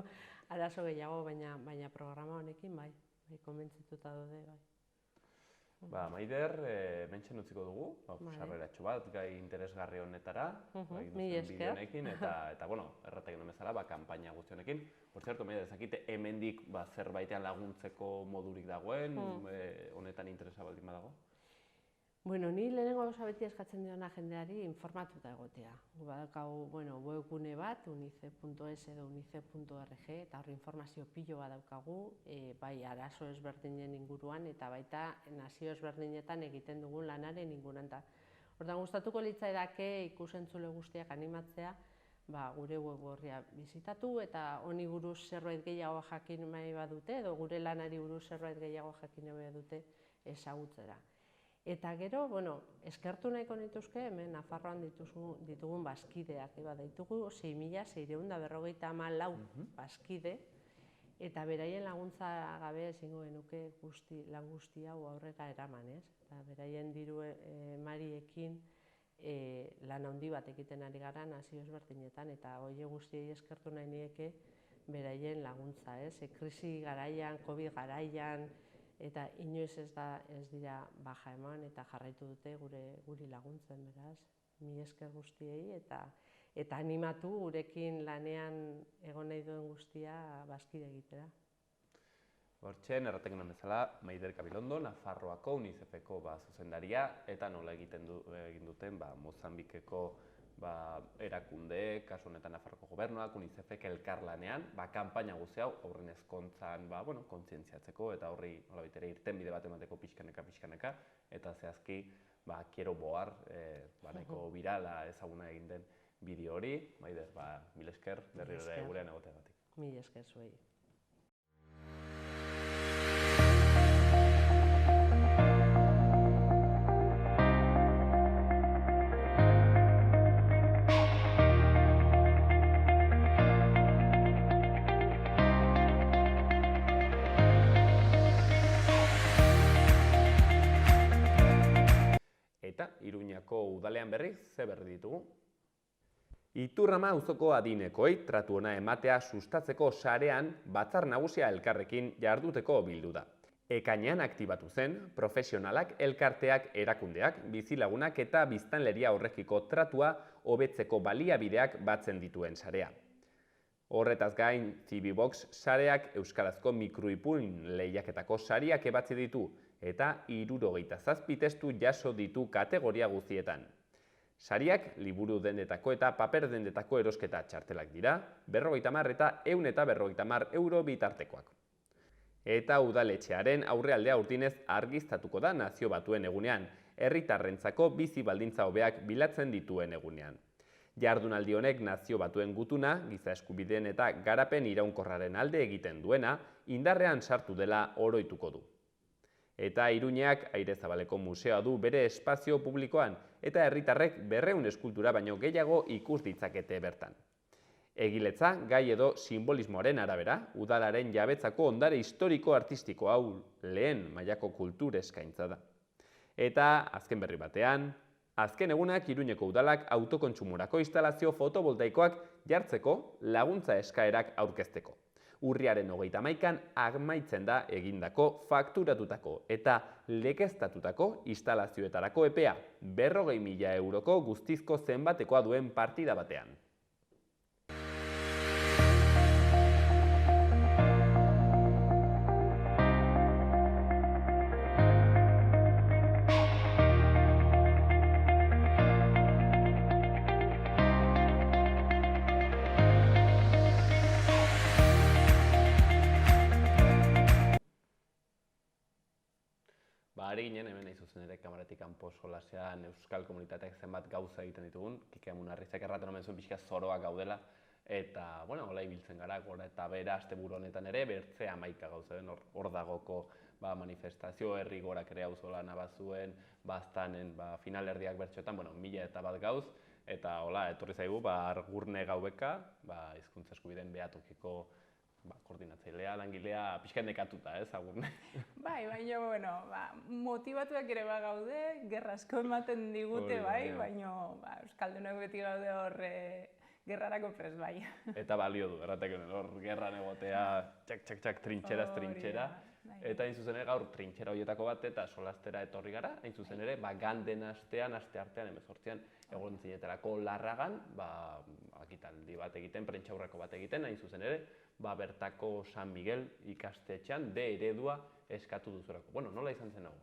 arazo gehiago, baina programa honekin bai. Konbentzituta daude, bai. Maider, mentxen utziko dugu, sarreratxo bat, gai interesgarri honetara, mila esker. Eta erratek non bezala, kanpaina guzti honekin. Por zerto, Maider, ezakite hemendik zerbaitean laguntzeko modurik dagoen, honetan interesa baldin badago? Ni lehenengo gauza beti eskatzen diona jendeari informatuta egotea. Badaukagu webgune bat, unicef.es edo unicef.org, eta hor informazio pilo bat daukagu, bai arazo ezberdinen inguruan eta baita nazio ezberdinetan egiten dugun lanaren inguruan. Hortan gustatuko litzaidake ikusentzule guztiak animatzea, gure web orria bizitatu eta honi buruz zerbait gehiago jakin nahi badute edo gure lanari buruz zerbait gehiago jakin nahi badute ezagutzera. Eta gero, eskertu nahiko nituzke, hemen Nafarroan ditugun bazkideak, ditugu 6.654 bazkide, eta beraien laguntza gabe ezingo genuke lan guzti hau aurrera eraman, ez? Beraien diru emariekin lan handi bat egiten ari gara nazio ezberdinetan, eta hori guztiei eskertu nahi nieke beraien laguntza, ez? Krisi garaian, COVID garaian, eta inoiz ez dira baja eman eta jarraitu dute guri laguntzen, beraz. Mila esker guztiei eta animatu gurekin lanean egon nahi duen guztia bazkide egitera. Hortxen, erratek non bezala, Maider Gabilondo, Nafarroako UNICEF-eko zuzendaria, eta nola egin duten Mozambikeko erakunde, kasu honetan Nafarroko gobernuak, UNICEF-ek elkarlanean, kanpaina guzti hau, aurren ezkontzan, kontzientziatzeko, eta horri nolabait ere irtenbide bat emateko pixkaneka, eta zehazki, Quiero Boar, nahiko birala ezaguna egin den bideo hori. Maider, mil esker, berriro ere gurean egoteagatik. Mil esker zuei. Iruñako udalean berriz, ze berri ditugu? Iturrama auzoko adinekoei tratu ona ematea sustatzeko sarean batzar nagusia elkarrekin jarduteko bildu da. Ekainean aktibatu zen, profesionalak, elkarteak, erakundeak, bizilagunak eta biztanleria horrekiko tratua hobetzeko baliabideak batzen dituen sarea. Horretaz gain, Cibibox sareak euskarazko mikroipuin lehiaketako sariak ebatzi ditu, eta 67 testu jaso ditu kategoria guztietan. Sariak liburu dendetako eta paper dendetako erosketa txartelak dira, 50 eta 150 euro bitartekoak. Eta udaletxearen aurrealdea urtinez argiztatuko da Nazio Batuen egunean, herritarrentzako bizi baldintza hobeak bilatzen dituen egunean. Jardunaldi honek Nazio Batuen gutuna, giza eskubideen eta garapen iraunkorraren alde egiten duena, indarrean sartu dela oroituko du. Eta Iruñeak Airezabaleko museoa du bere espazio publikoan, eta herritarrek 200 eskultura baino gehiago ikus ditzakete bertan. Egiletza, gai edo simbolismoaren arabera, udalaren jabetzako ondare historiko artistiko hau lehen mailako kultur eskaintza da. Eta azken berri batean, azken egunak Iruñeko udalak autokontsumorako instalazio fotovoltaikoak jartzeko laguntza eskaerak aurkezteko. Urriaren 21an amaitzen da egindako fakturatutako eta legeztatutako instalazioetarako epea 40.000 euroko guztizko zenbatekoa duen partida batean. ere kamaratik kanpo solasean euskal komunitateak zenbat gauza egiten ditugun, Kike Amunarrizak erraten omen zuen pixka zoroak gaudela, eta, bueno, hola ibiltzen gara, gora eta bera asteburu honetan ere, bertze 11 gauza den, hor dagoko manifestazio herri gorak ere auzola nabazuen, baztanen finalerdiak bertxoetan, bueno, 1001 gauz, eta hola, etorri zaigu, Argurne Gaubeka, hizkuntza eskubideen behatokiko koordinatzailea, langilea, pixka nekatuta, ez, Agurne? Bai, baina, bueno, motivatuak ere gaude, gerra asko ematen digute, bai, baina euskaldunok beti gaude hor gerrarako prest, bai. Eta balio du, errateko hor gerran egotea, txak, trintxeraz trintxera. Eta hain zuzen ere gaur trintxera horietako bat eta solastera etorri gara, hain zuzen ere, ganden astean, aste artean, 18an, egon zinetarako Larragan, akitaldi bat egiten, prentxaurreko bat egiten, hain zuzen ere, bertako San Miguel ikastetxean D eredua eskatu duzurako. Bueno, nola izan zen hau,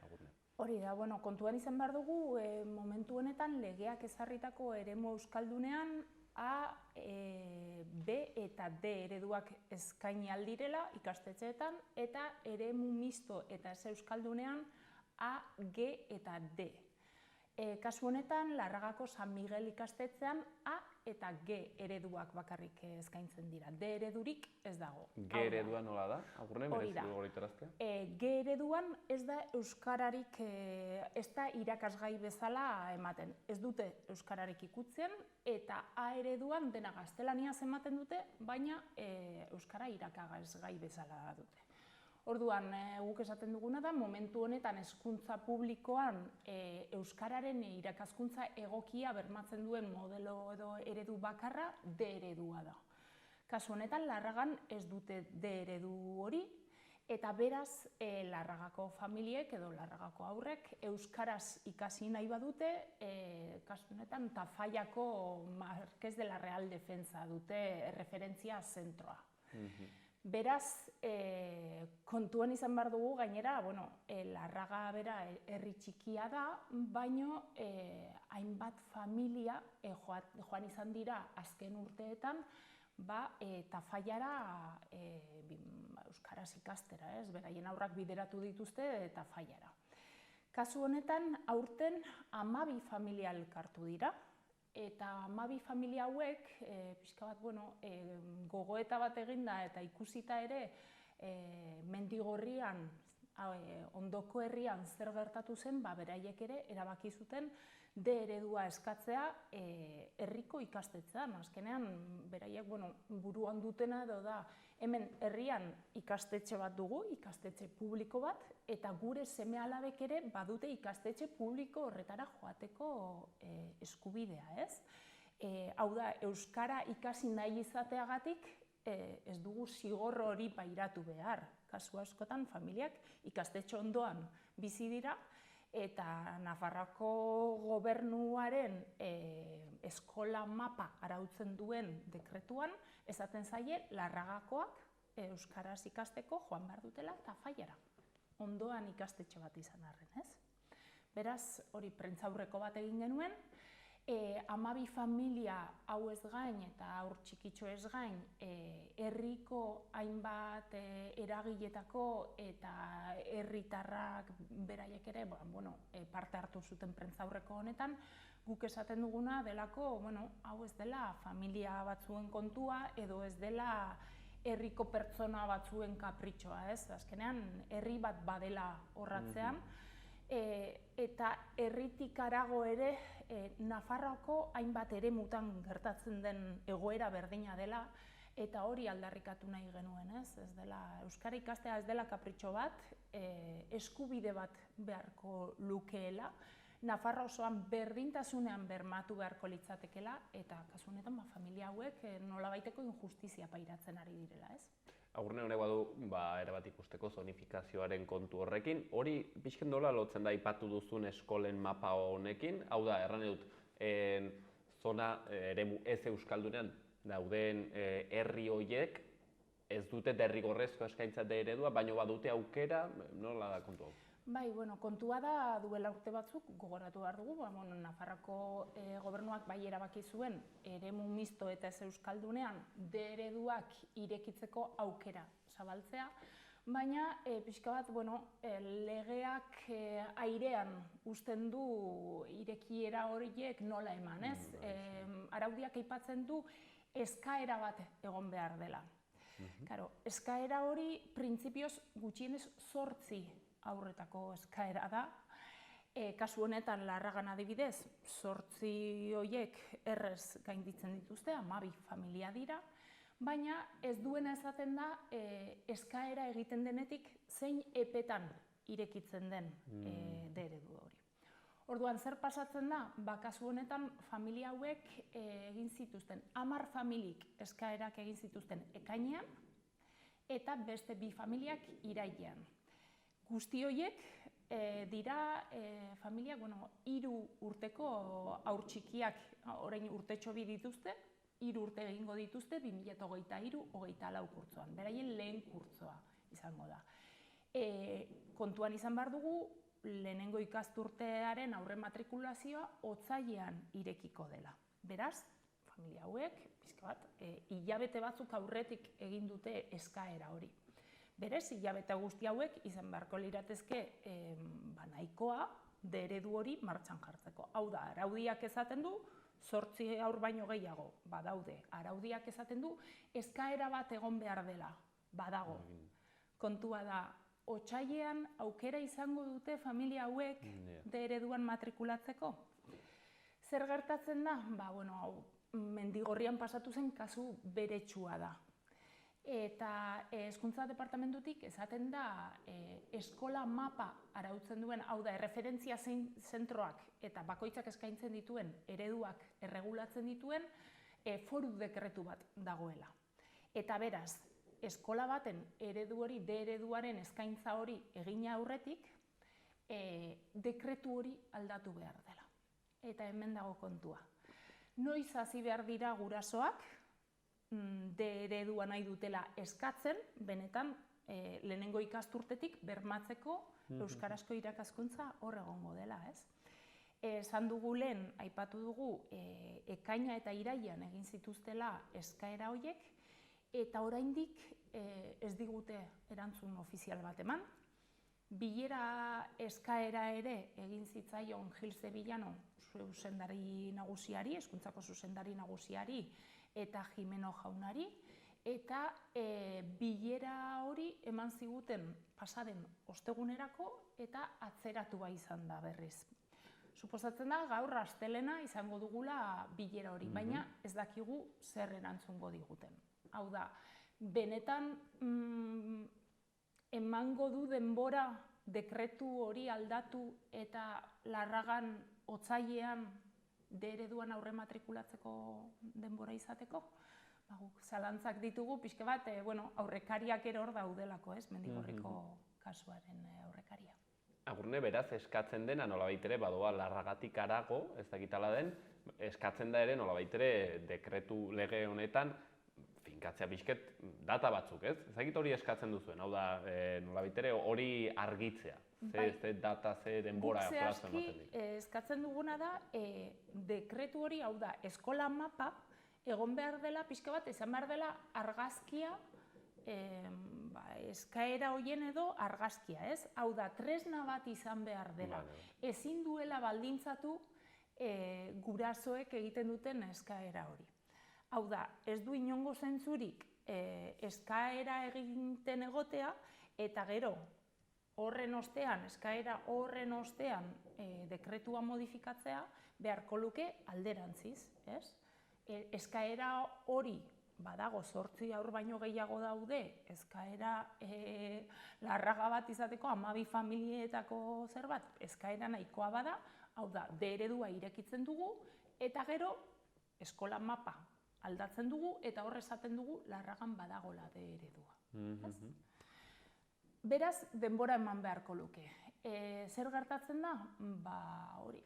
Agurne? Hori da, bueno, kontuan izan behar dugu, momentu honetan legeak ezarritako eremu euskaldunean A, B eta D ereduak eskaini aldirela ikastetxeetan, eta eremu misto eta ez euskaldunean A, G eta D. Kasu honetan, Larragako San Miguel ikastetxean A eta G ereduak bakarrik eskaintzen dira. D eredurik ez dago. G eredua nola da? Agurne, merezi du horretaraztea? G ereduan ez da euskararik, ez da irakasgai bezala ematen. Ez dute euskararik ikutzen, eta A ereduan dena gaztelaniaz ematen dute, baina euskara irakasgai bezala dute. Orduan, guk esaten duguna da, momentu honetan hezkuntza publikoan euskararen irakaskuntza egokia bermatzen duen modelo edo eredu bakarra D eredua da. Kasu honetan, Larragan ez dute D eredu hori, eta beraz, Larragako familiek edo Larragako haurrek euskaraz ikasi nahi badute, kasu honetan, Tafallako Marqués de la Real Defensa dute referentzia zentroa. Beraz, kontuan izan behar dugu gainera, Larraga bera herri txikia da, baino hainbat familia joan izan dira azken urteetan Tafallara euskaraz ikastera, beraien haurrak bideratu dituzte Tafallara. Kasu honetan, aurten 12 familia elkartu dira, eta 12 familia hauek, pixka bat, gogoeta bat eginda eta ikusita ere Mendigorrian, ondoko herrian zer gertatu zen, beraiek ere erabaki zuten D eredua eskatzea herriko ikastetxean. Azkenean, beraiek buruan dutena edo da, hemen herrian ikastetxe bat dugu, ikastetxe publiko bat, eta gure seme-alabek ere badute ikastetxe publiko horretara joateko eskubidea, ez? Hau da, euskara ikasi nahi izateagatik ez dugu zigor hori pairatu behar. Kasu askotan, familiak ikastetxe ondoan bizi dira, eta Nafarroako gobernuaren eskola mapa arautzen duen dekretuan, esaten zaie Larragakoak euskaraz ikasteko joan behar dutela Tafallara. Ondoan ikastetxe bat izan arren, ez? Beraz, hori prentsaurreko bat egin genuen, 12 familia hau ez gain eta haur txikitxo ez gain, herriko hainbat eragiletako eta herritarrak beraiek ere parte hartu zuten prentsaurreko honetan, guk esaten duguna delako, hau ez dela familia batzuen kontua edo ez dela herriko pertsona batzuen kapritxoa, ez? Azkenean, herri bat badela horratzean, eta herritik harago ere Nafarroako hainbat eremutan gertatzen den egoera berdina dela, eta hori aldarrikatu nahi genuen, ez? Ez dela, euskara ikastea ez dela kapritxo bat, eskubide bat beharko lukeela, Nafarroa osoan berdintasunean bermatu beharko litzatekela, eta kasu honetan familia hauek nolabaiteko injustizia pairatzen ari direla, ez? Agurne honek badu, erabat ikusteko zonifikazioaren kontu horrekin. Hori, pixken dola lotzen da aipatu duzun eskolen mapa honekin. Hau da, erran dut, zona eremu ez euskaldunean dauden herri horiek ez dute derrigorrezko eskaintza D eredua, baino badute aukera, nola da kontu hau? Bai, kontua da duela urte batzuk, gogoratu behar dugu, Nafarroako gobernuak bai erabaki zuen eremu misto eta ez euskaldunean D ereduak irekitzeko aukera zabaltzea, baina pixka bat, legeak airean uzten du irekiera horiek nola eman, ez? Araudiak aipatzen du eskaera bat egon behar dela. Claro, eskaera hori printzipioz gutxienez 8 haurretako eskaera da. Kasu honetan Larragan adibidez, 8 horiek errez gainditzen dituzte, 12 familia dira, baina ez duena esaten da eskaera egiten denetik zein epetan irekitzen den eredu hori. Orduan, zer pasatzen da? Kasu honetan familia hauek egin zituzten, 10 familik eskaerak egin zituzten ekainean, eta beste 2 familiak irailean. Guzti horiek dira familiak, 3 urteko haur txikiak, orain urtetxo 2 dituzte, 3 urte egingo dituzte 2023-24 kurtzoan, beraien lehen kurtzoa izango da. Kontuan izan behar dugu, lehenengo ikasturtearen aurre matrikulazioa otsailean irekiko dela. Beraz, familia hauek, pixka bat, hilabete batzuk aurretik egin dute eskaera hori. Berez, hilabete guzti hauek izan beharko liratezke nahikoa eredu hori martxan jartzeko. Hau da, araudiak esaten du, 8 haur baino gehiago badaude. Araudiak esaten du, eskaera bat egon behar dela, badago. Kontua da, otsailean aukera izango dute familia hauek ereduan matrikulatzeko. Zer gertatzen da? Mendigorrian pasatu zen kasu beretsua da. Eta Hezkuntza Departamentutik esaten da eskola mapa arautzen duen, hau da, erreferentzia zentroak eta bakoitzak eskaintzen dituen ereduak erregulatzen dituen foru dekretu bat dagoela. Eta beraz, eskola baten eredu hori, ereduaren eskaintza hori egina aurretik, dekretu hori aldatu behar dela. Eta hemen dago kontua. Noiz hasi behar dira gurasoak, eredua nahi dutela eskatzen, benetan lehenengo ikasturtetik bermatzeko euskarazko irakaskuntza hor egongo dela, ez? Esan dugu lehen, aipatu dugu, ekaina eta irailean egin zituztela eskaera horiek, eta oraindik ez digute erantzun ofizial bat eman. Bilera eskaera ere egin zitzaion Gil Sevillano zuzendari nagusiari, hezkuntzako zuzendari nagusiari eta Jimeno jaunari, eta bilera hori eman ziguten pasaden ostegunerako eta atzeratua izan da berriz. Suposatzen da gaur astelena izango dugula bilera hori, baina ez dakigu zer erantzungo diguten. Hau da, benetan emango du denbora dekretu hori aldatu eta Larragan otsailean ereduan aurre matrikulatzeko denbora izateko? Guk zalantzak ditugu, pixka bat, aurrekariak ere hor daudelako, ez? Mendigorriko kasuaren aurrekaria. Agurne, beraz, eskatzen dena nolabait ere badoa Larragatik harago, ez dakitala den, eskatzen da ere nolabait ere dekretu lege honetan finkatzea pixket data batzuk, ez? Ez dakit hori eskatzen duzuen, hau da, nolabait ere hori argitzea. Ze data, ze denbora plazo ematen dik. Eskatzen duguna da, dekretu hori, hau da, eskola mapa, egon behar dela, pixka bat, izan behar dela argazkia, eskaera horien edo argazkia, ez? Hau da, tresna bat izan behar dela. Ezin duela baldintzatu gurasoek egiten duten eskaera hori. Hau da, ez du inongo zentzurik eskaera egiten egotea, eta gero, horren ostean, eskaera horren ostean dekretua modifikatzea beharko luke alderantziz, ez? Eskaera hori badago 8 haur baino gehiago daude, eskaera Larraga bat izateko 12 familietako zerbait, eskaera nahikoa bada, hau da, eredua irekitzen dugu, eta gero eskola mapa aldatzen dugu, eta hor esaten dugu Larragan badagola eredua. Beraz, denbora eman beharko luke. Zer gertatzen da? Hori,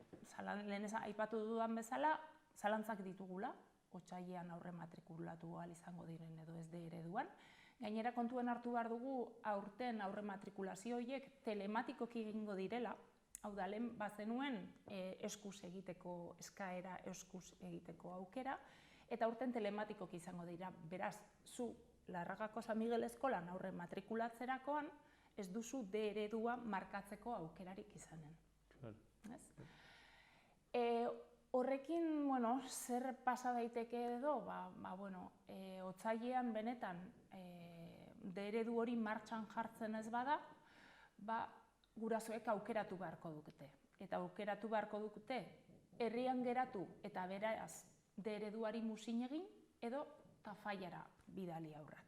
lehen aipatu dudan bezala, zalantzak ditugula, otsailean aurre matrikulatu ahal izango diren edo ez ereduan. Gainera kontuan hartu behar dugu aurten aurre matrikulazio horiek telematikoki egingo direla, hau da, lehen bazenuen eskuz egiteko eskaera, eskuz egiteko aukera, eta aurten telematikoki izango dira. Beraz, zu Larragako San Miguel eskolan aurre matrikulatzerakoan, ez duzu D eredua markatzeko aukerarik izanen. Horrekin, zer pasa daiteke edo, otsailean benetan D eredu hori martxan jartzen ez bada, gurasoek aukeratu beharko dute. Eta aukeratu beharko dute, herrian geratu eta beraz D ereduari muzin egin, edo tafallara bidali haurrak.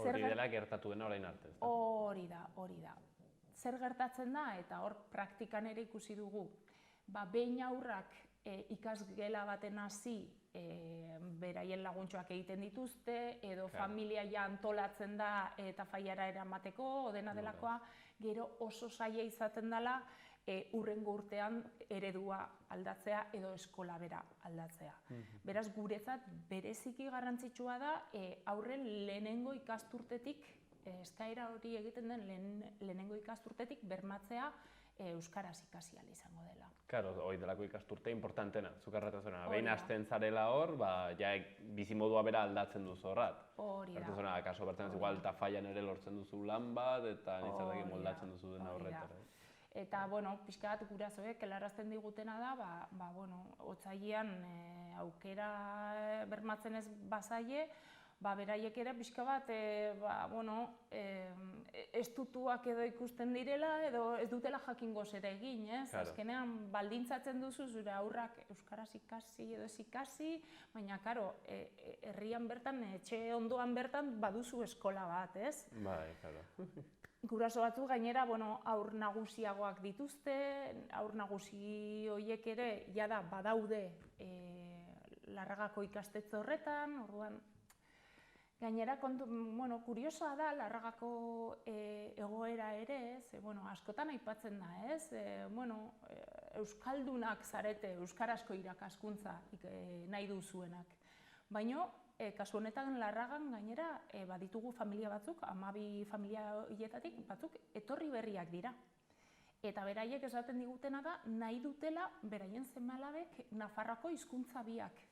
Hori dela gertatu dena orain arte, ezta? Hori da. Zer gertatzen da, eta hor praktikan ere ikusi dugu, behin haurrak ikasgela baten hasi beraien laguntxoak egiten dituzte, edo familia ja antolatzen da tafallara eramateko, dena delakoa, gero oso zaila izaten dela hurrengo urtean eredua aldatzea edo eskola bera aldatzea. Beraz, guretzat bereziki garrantzitsua da aurren lehenengo ikasturtetik, eskaera hori egiten den lehenengo ikasturtetik bermatzea euskaraz ikasi ahal izango dela. Claro, hori delako ikasturte importantena, zuk arratazuena. Behin hasten zarela hor, ja bizimodua bera aldatzen duzu horrat. Hori da. Artazuna, kaso bertan igual tafailan ere lortzen duzu lan bat, eta nintzatak moldatzen duzu dena horretara. Eta, pixka bat gurasoek helarazten digutena da, otsailean aukera bermatzen ez bazaie, beraiek ere pixka bat, estutuak edo ikusten direla, edo ez dutela jakingo zer egin, ez? Azkenean baldintzatzen duzu zure haurrak euskaraz ikasi edo ez ikasi, baina, karo, herrian bertan, etxe ondoan bertan, baduzu eskola bat, ez? Bai, karo. Guraso batzu gainera, haur nagusiagoak dituzte, haur nagusi horiek ere, jada, badaude Larragako ikastetxe horretan, orduan, gainera, kuriosoa da Larragako egoera ere, askotan aipatzen da, ez? Euskaldunak zarete, euskarazko irakaskuntza nahi duzuenak. Baina, kasu honetan Larragan gainera baditugu familia batzuk, 12 familia horietatik batzuk etorri berriak dira. Eta beraiek esaten digutena da, nahi dutela beraien seme-alabek Nafarroako hizkuntza biak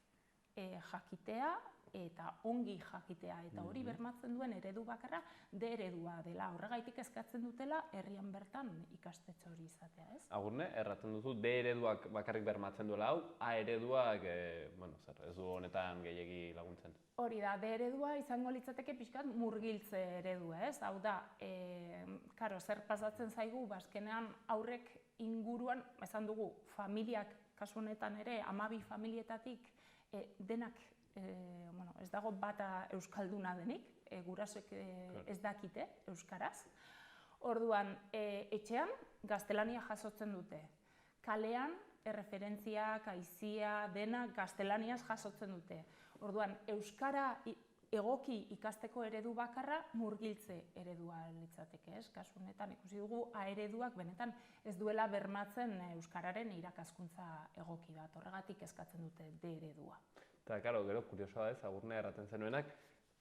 jakitea eta ongi jakitea. Eta hori bermatzen duen eredu bakarra D eredua dela. Horregaitik eskatzen dutela herrian bertan ikastetxe hori izatea, ez? Agurne, erratzen duzu, D ereduak bakarrik bermatzen duela hau, A ereduak, ez du honetan gehiegi laguntzen. Hori da, D eredua izango litzateke pixkat murgiltze eredua, ez? Hau da, zer pasatzen zaigu, azkenean aurrek inguruan, esan dugu, familiak, kasu honetan ere, 12 familietatik denak, ez dago bata euskalduna denik, gurasoek ez dakite euskaraz. Orduan, etxean gaztelania jasotzen dute. Kalean, erreferentziak, aizia, dena gaztelaniaz jasotzen dute. Orduan, euskara egoki ikasteko eredu bakarra murgiltze eredua litzateke, ez? Kasu honetan ikusi dugu A ereduak benetan ez duela bermatzen euskararen irakaskuntza egoki bat. Horregatik eskatzen dute D eredua. Eta, karo, gero, kuriosoa ez, Agurne erraten zenuenak,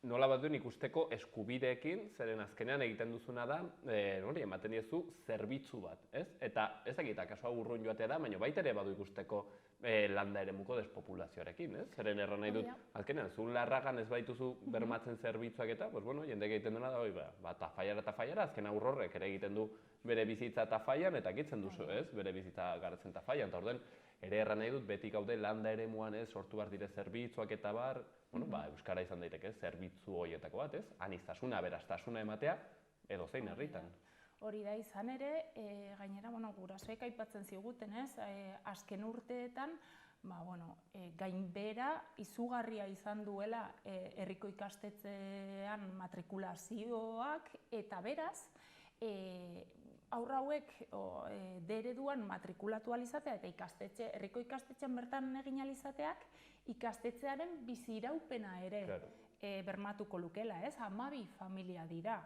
nola bat duen ikusteko eskubideekin, zeren azkenean egiten duzuna da, ematen diezu zerbitzu bat, ez? Eta ez dakit, kasua urrun joatea da, baina baita ere badu ikusteko landa eremuko despopulazioarekin, ez? Zeren erran nahi dut, azkenean, zu Larragan ez baituzu bermatzen zerbitzuak eta, jendek egiten duena da, tafaiara, azken aurrorrek ere egiten du bere bizitza tafaian, eta egitzen duzu, ez? Bere bizitza garatzen tafaian, eta orden, ere erran nahi dut, beti gaude landa eremuan ez, sortu behar dire zerbitzuak eta bar, euskara izan daiteke zerbitzu horietako bat, ez? Aniztasuna, aberastasuna ematea, edo zein herritan. Hori da izan ere, gainera, gurasoek aipatzen ziguten, ez? Azken urteetan, gainbehera izugarria izan duela herriko ikastetxean matrikulazioak, eta beraz, haur hauek D ereduan matrikulatu ahal izatea eta herriko ikastetxean bertan egin ahal izateak ikastetxearen biziraupena ere bermatuko lukela, ez? 12 familia dira.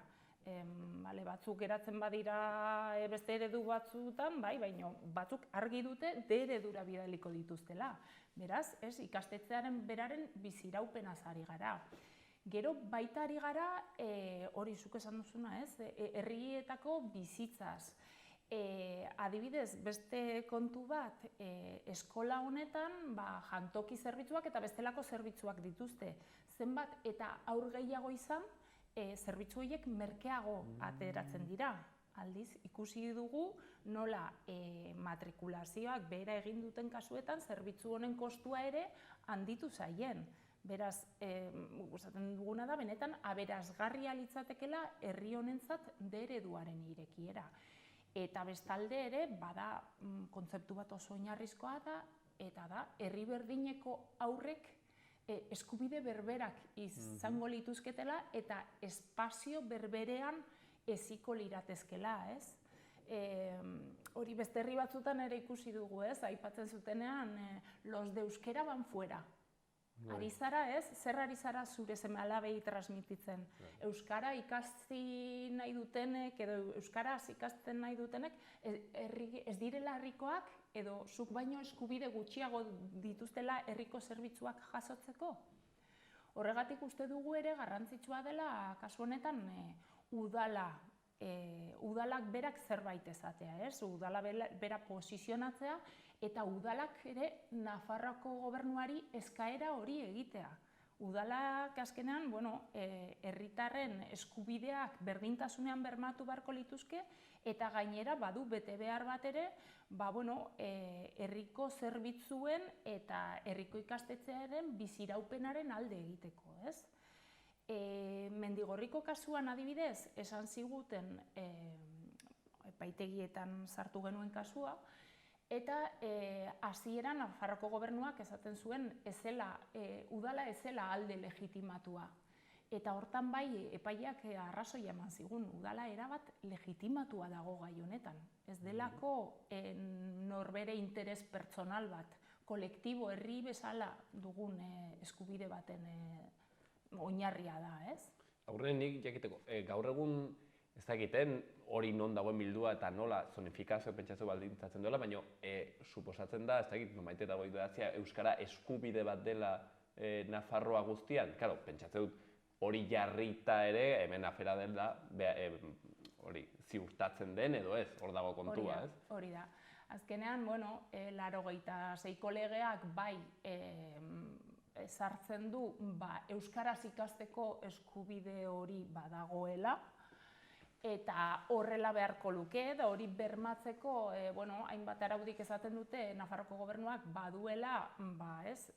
Batzuk geratzen badira beste eredu batzutan, baina batzuk argi dute D eredura bidaliko dituztela. Beraz, ikastetxearen beraren biziraupenaz ari gara. Gero baita ari gara, hori zuk esan duzuna, herrietako bizitzaz. Adibidez, beste kontu bat, eskola honetan jantoki zerbitzuak eta bestelako zerbitzuak dituzte. Zenbat eta haur gehiago izan, zerbitzu horiek merkeago ateratzen dira. Aldiz, ikusi dugu nola matrikulazioak behera egin duten kasuetan zerbitzu honen kostua ere handitu zaien. Beraz, gustatzen duguna da, benetan aberasgarria litzatekeela herri honentzat D ereduaren irekiera. Eta bestalde ere, bada kontzeptu bat oso oinarrizkoa da, eta da, herri berdineko haurrek eskubide berberak izango lituzketela eta espazio berberean heziko liratezkela, ez? Hori beste herri batzutan ere ikusi dugu, ez? Aipatzen zutenean, los de euskera van fuera. Ari zara, ez? Zer ari zara zure seme-alabei transmititzen? Euskara ikasi nahi dutenek edo euskaraz ikasten nahi dutenek ez direla herrikoak edo zuk baino eskubide gutxiago dituztela herriko zerbitzuak jasotzeko? Horregatik uste dugu ere garrantzitsua dela kasu honetan udalak berak zerbait esatea, ez? Udala bera posizionatzea eta udalak ere Nafarroako gobernuari eskaera hori egitea. Udalak azkenean, herritarren eskubideak berdintasunean bermatu beharko lituzke eta gainera badu betebehar bat ere, herriko zerbitzuen eta herriko ikastetxearen biziraupenaren alde egiteko, ez? Mendigorriko kasuan adibidez, esan ziguten epaitegietan sartu genuen kasua, eta hasieran Nafarroako gobernuak esaten zuen udala ez zela alde legitimatua. Eta hortan bai epaiak arrazoia eman zigun, udala erabat legitimatua dago gai honetan. Ez delako norbere interes pertsonal bat, kolektibo herri bezala dugun eskubide baten oinarria da, ez? Aurrean nik jakiteko, gaur egun ez dakiten hori non dagoen bildua eta nola zonifikazio pentsatzu baldintzatzen duela, baina suposatzen da, ez dakit, Maite dago idazia, euskara eskubide bat dela Nafarroa guztian. Claro, pentsatzen dut hori jarrita ere, hemen afera dela, hori ziurtatzen den edo ez, hor dago kontua, ez? Hori da. Azkenean, 86ko legeak bai sartzen du euskaraz ikasteko eskubide hori badagoela, eta horrela beharko luke, da hori bermatzeko, hainbat araudik esaten dute Nafarroko gobernuak baduela,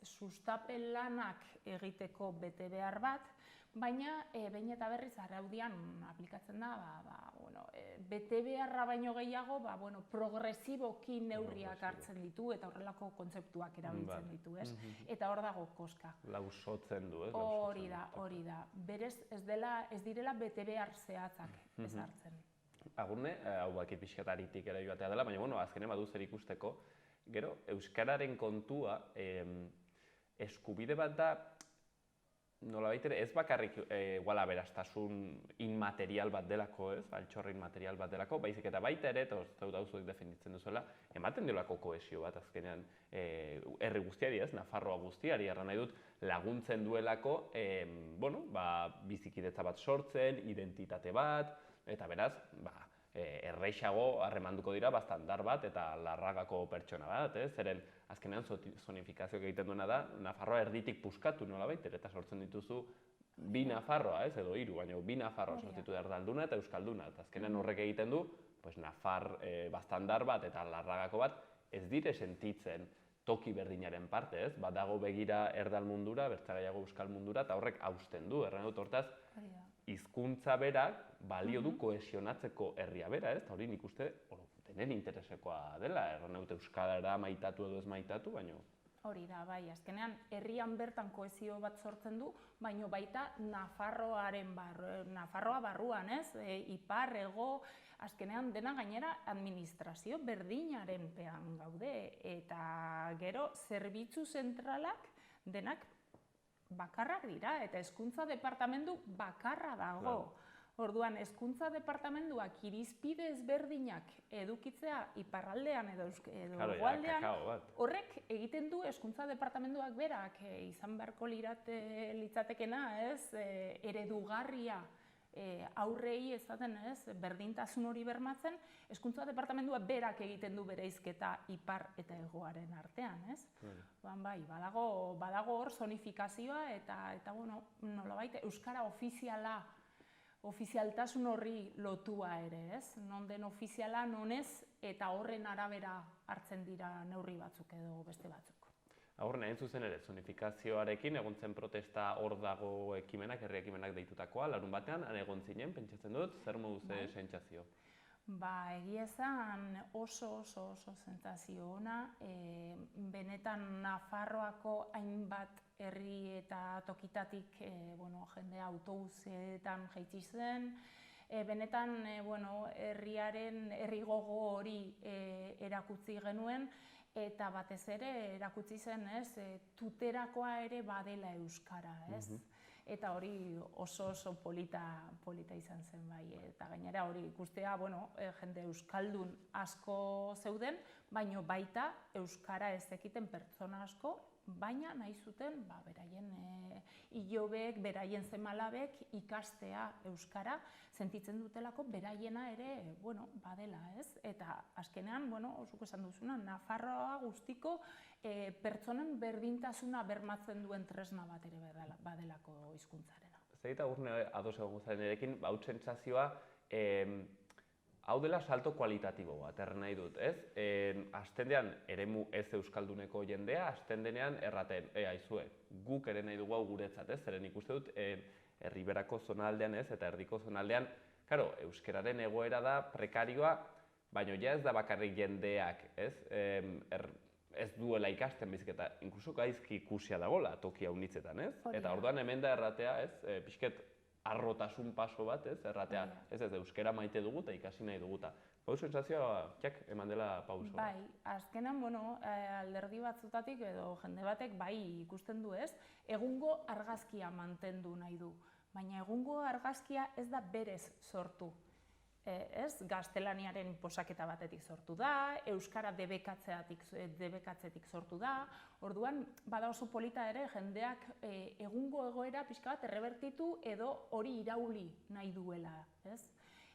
sustapen lanak egiteko betebehar bat, baina behin eta berriz araudian aplikatzen da, betebeharra baino gehiago, progresiboki neurriak hartzen ditu eta horrelako kontzeptuak erabiltzen ditu, ez? Eta hor dago koska. Lausotzen du, ez? Hori da. Berez ez direla betebehar zehatzak ezartzen. Agurne, hau bakit pixkataritik ere joatea dela, baina azkenen badu zer ikusteko, gero, euskararen kontua eskubide bat da, nolabait ere, ez bakarrik aberastasun inmaterial bat delako, ez? Altxorra inmaterial bat delako, baizik eta baita ere, eta dauzuek definitzen duzuela, ematen diolako kohesio bat azkenean herri guztiari, ez? Nafarroa guztiari, erran nahi dut, laguntzen duelako, bizikidetza bat sortzen, identitate bat, eta beraz, erreixago harremanduko dira bastandar bat eta larragako pertsona bat, zeren azkenean zonifikazioak egiten duena da Nafarroa erditik puskatu nolabait, eta sortzen dituzu bi Nafarroa, edo hiru, baina bi Nafarroa sortitu erdalduna eta euskalduna, eta azkenean horrek egiten du, Nafar bastandar bat eta larragako bat ez dire sentitzen toki berdinaren parte, ez? Badago begira erdal mundura, bertzagaiago euskal mundura, eta horrek hausten du, erran dut hortaz, hizkuntza berak balio du kohesionatzeko herria bera, ez? Eta hori nik uste denen interesekoa dela, erran dut euskara maitatu edo ez maitatu, baina... Hori da, bai, azkenean herrian bertan kohesio bat sortzen du, baina baita Nafarroa barruan, ez? Ipar, hego, azkenean dena gainera administrazio berdinaren pean gaude, eta gero zerbitzu zentralak denak bakarrak dira, eta hezkuntza departamendu bakarra dago. Orduan, hezkuntza departamenduak irizpide ezberdinak edukitzea iparraldean edo hegoaldean, horrek egiten du hezkuntza departamenduak berak izan beharko litzatekena, eredugarria aurrei ezaten berdintasun hori bermatzen, Hezkuntza Departamentua berak egiten du bereizketa ipar eta hegoaren artean, ez? Bai, badago hor zonifikazioa eta nolabait euskara ofizialtasun horri lotua ere, ez? Non den ofiziala, non ez, eta horren arabera hartzen dira neurri batzuk edo beste batzuk. Aurren, hain zuzen ere, zonifikazioarekin egon zen protesta hor dago ekimenak, herri ekimenak deitutakoa, larun batean, han egon zinen, pentsatzen dut, zer moduz sentsazio? Egia esan oso sentsazio ona, benetan Nafarroako hainbat herri eta tokitatik jende autobusetan jaitsi zen, benetan herri gogo hori erakutsi genuen, eta batez ere erakutsi zen, tuterakoa ere badela euskara, ez? Eta hori oso polita izan zen bai, eta gainera hori ikustea, jende euskaldun asko zeuden, baino baita euskara ez zekiten pertsona asko, baina nahi zuten beraien ilobek, beraien semalabek ikastea euskara, sentitzen dutelako beraiena ere badela, ez? Eta azkenean, zuk esan duzuna, Nafarroa guztiko pertsonen berdintasuna bermatzen duen tresna bat ere badelako hizkuntzarena. Zegita Urne ados egongo zaren erekin, hau sentsazioa, hau dela salto kualitatibo bat, erren nahi dut, ez? Astendean eremu ez euskalduneko jendea, astendenean erraten, aizue, guk ere nahi dugu hau guretzat, ez? Zeren ikuste dut, herriberako zonaldean ez, eta erdiko zonaldean, karo, euskeraren egoera da prekarioa, baina ja ez da bakarrik jendeak, ez? Ez duela ikasten baizik eta inkluso gaizki ikusia dagoela tokia unitzetan, ez? Eta orduan hemen da erratea, ez? Pixket arrotasun paso bat, ez? Erratea, ez euskera maite dugu eta ikasi nahi dugu. Hau sentsazioa, eman dela pauso. Bai, azkenan, alderdi batzutatik edo jende batek bai ikusten du, ez? Egungo argazkia mantendu nahi du, baina egungo argazkia ez da berez sortu. Gaztelaniaren posaketa batetik sortu da, euskara debekatzetik sortu da, orduan bada oso polita ere jendeak egungo egoera pixka bat errebertitu edo hori irauli nahi duela, ez?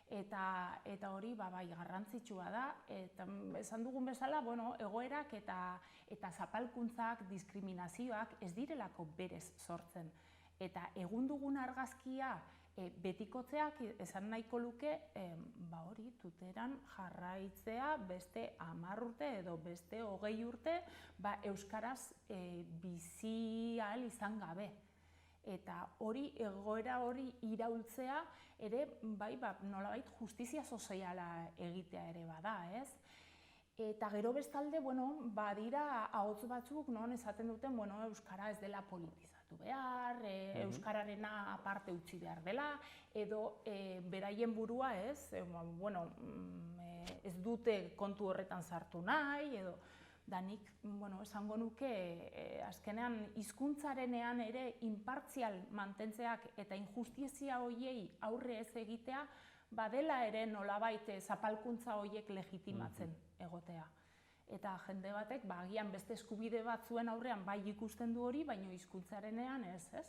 Eta hori bai garrantzitsua da, eta esan dugun bezala, egoerak eta zapalkuntzak, diskriminazioak ez direlako berez sortzen. Eta egun dugun argazkia betikotzeak esan nahiko luke, hori tuteran jarraitzea beste 10 urte edo beste 20 urte euskaraz bizi ahal izan gabe. Eta hori egoera hori iraultzea ere nolabait justizia soziala egitea ere bada, ez? Eta gero bestalde, badira ahots batzuk non esaten duten, euskara ez dela politizatu behar, euskararena aparte utzi behar dela, edo beraien burua ez dute kontu horretan sartu nahi, edo nik esango nuke azkenean hizkuntzarenean ere inpartzial mantentzeak eta injustizia horiei aurre ez egitea, badela ere nolabait zapalkuntza horiek legitimatzen egotea. Eta jende batek, agian beste eskubide batzuen aurrean bai ikusten du hori, baina hizkuntzarenean ez, ez?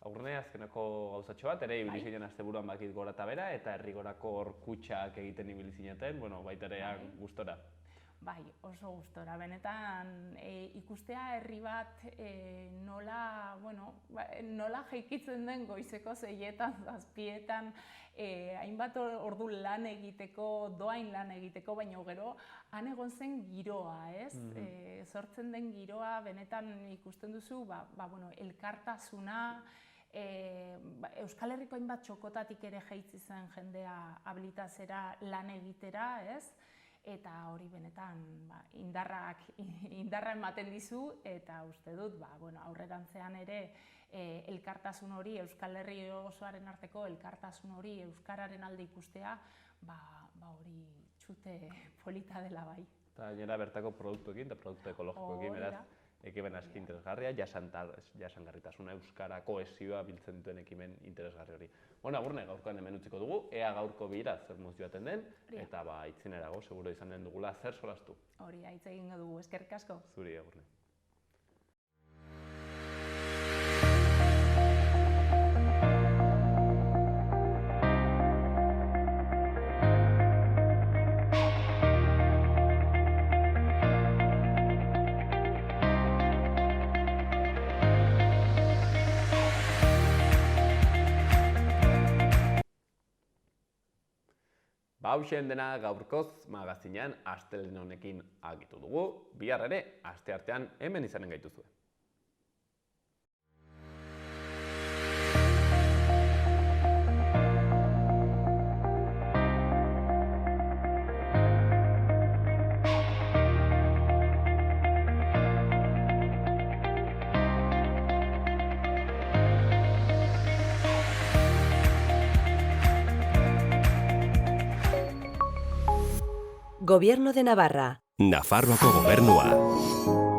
Aurne, azkeneko gauzatxo bat, ere ibili zinen asteburuan bakit gora eta bera, eta herrigorako hor kutxak egiten ibili zineten, baita ere gustora. Bai, oso gustora. Benetan ikustea herri bat nola jaikitzen den goizeko 6etan, 7etan, hainbat ordu lan egiteko, doain lan egiteko, baina gero han egon zen giroa, ez? Sortzen den giroa, benetan ikusten duzu, elkartasuna, Euskal Herriko hainbat txokotatik ere jaitsi zen jendea habilitazera lan egitera, ez? Eta hori benetan indarra ematen dizu, eta uste dut aurrerantzean ere elkartasun hori, Euskal Herri osoaren arteko elkartasun hori euskararen alde ikustea, hori txute polita dela bai. Eta gainera bertako produktuekin eta produktu ekologikoekin, beraz, ekimen aski interesgarria, jasangarritasuna, euskara kohesioa biltzen duten ekimen interesgarri hori. Agurne, gaurkoan hemen utziko dugu, ea gaurko bira zer moz joaten den, eta itzinerago, seguro izan den dugula, zer solastu. Hori, hitz egingo dugu, eskerrik asko. Zuri, Agurne. Hauxen dena gaurkoz magazinean astelehen honekin agitu dugu, bihar ere asteartean hemen izanen gaituzue. Gobierno de Navarra. Nafarroako gobernua.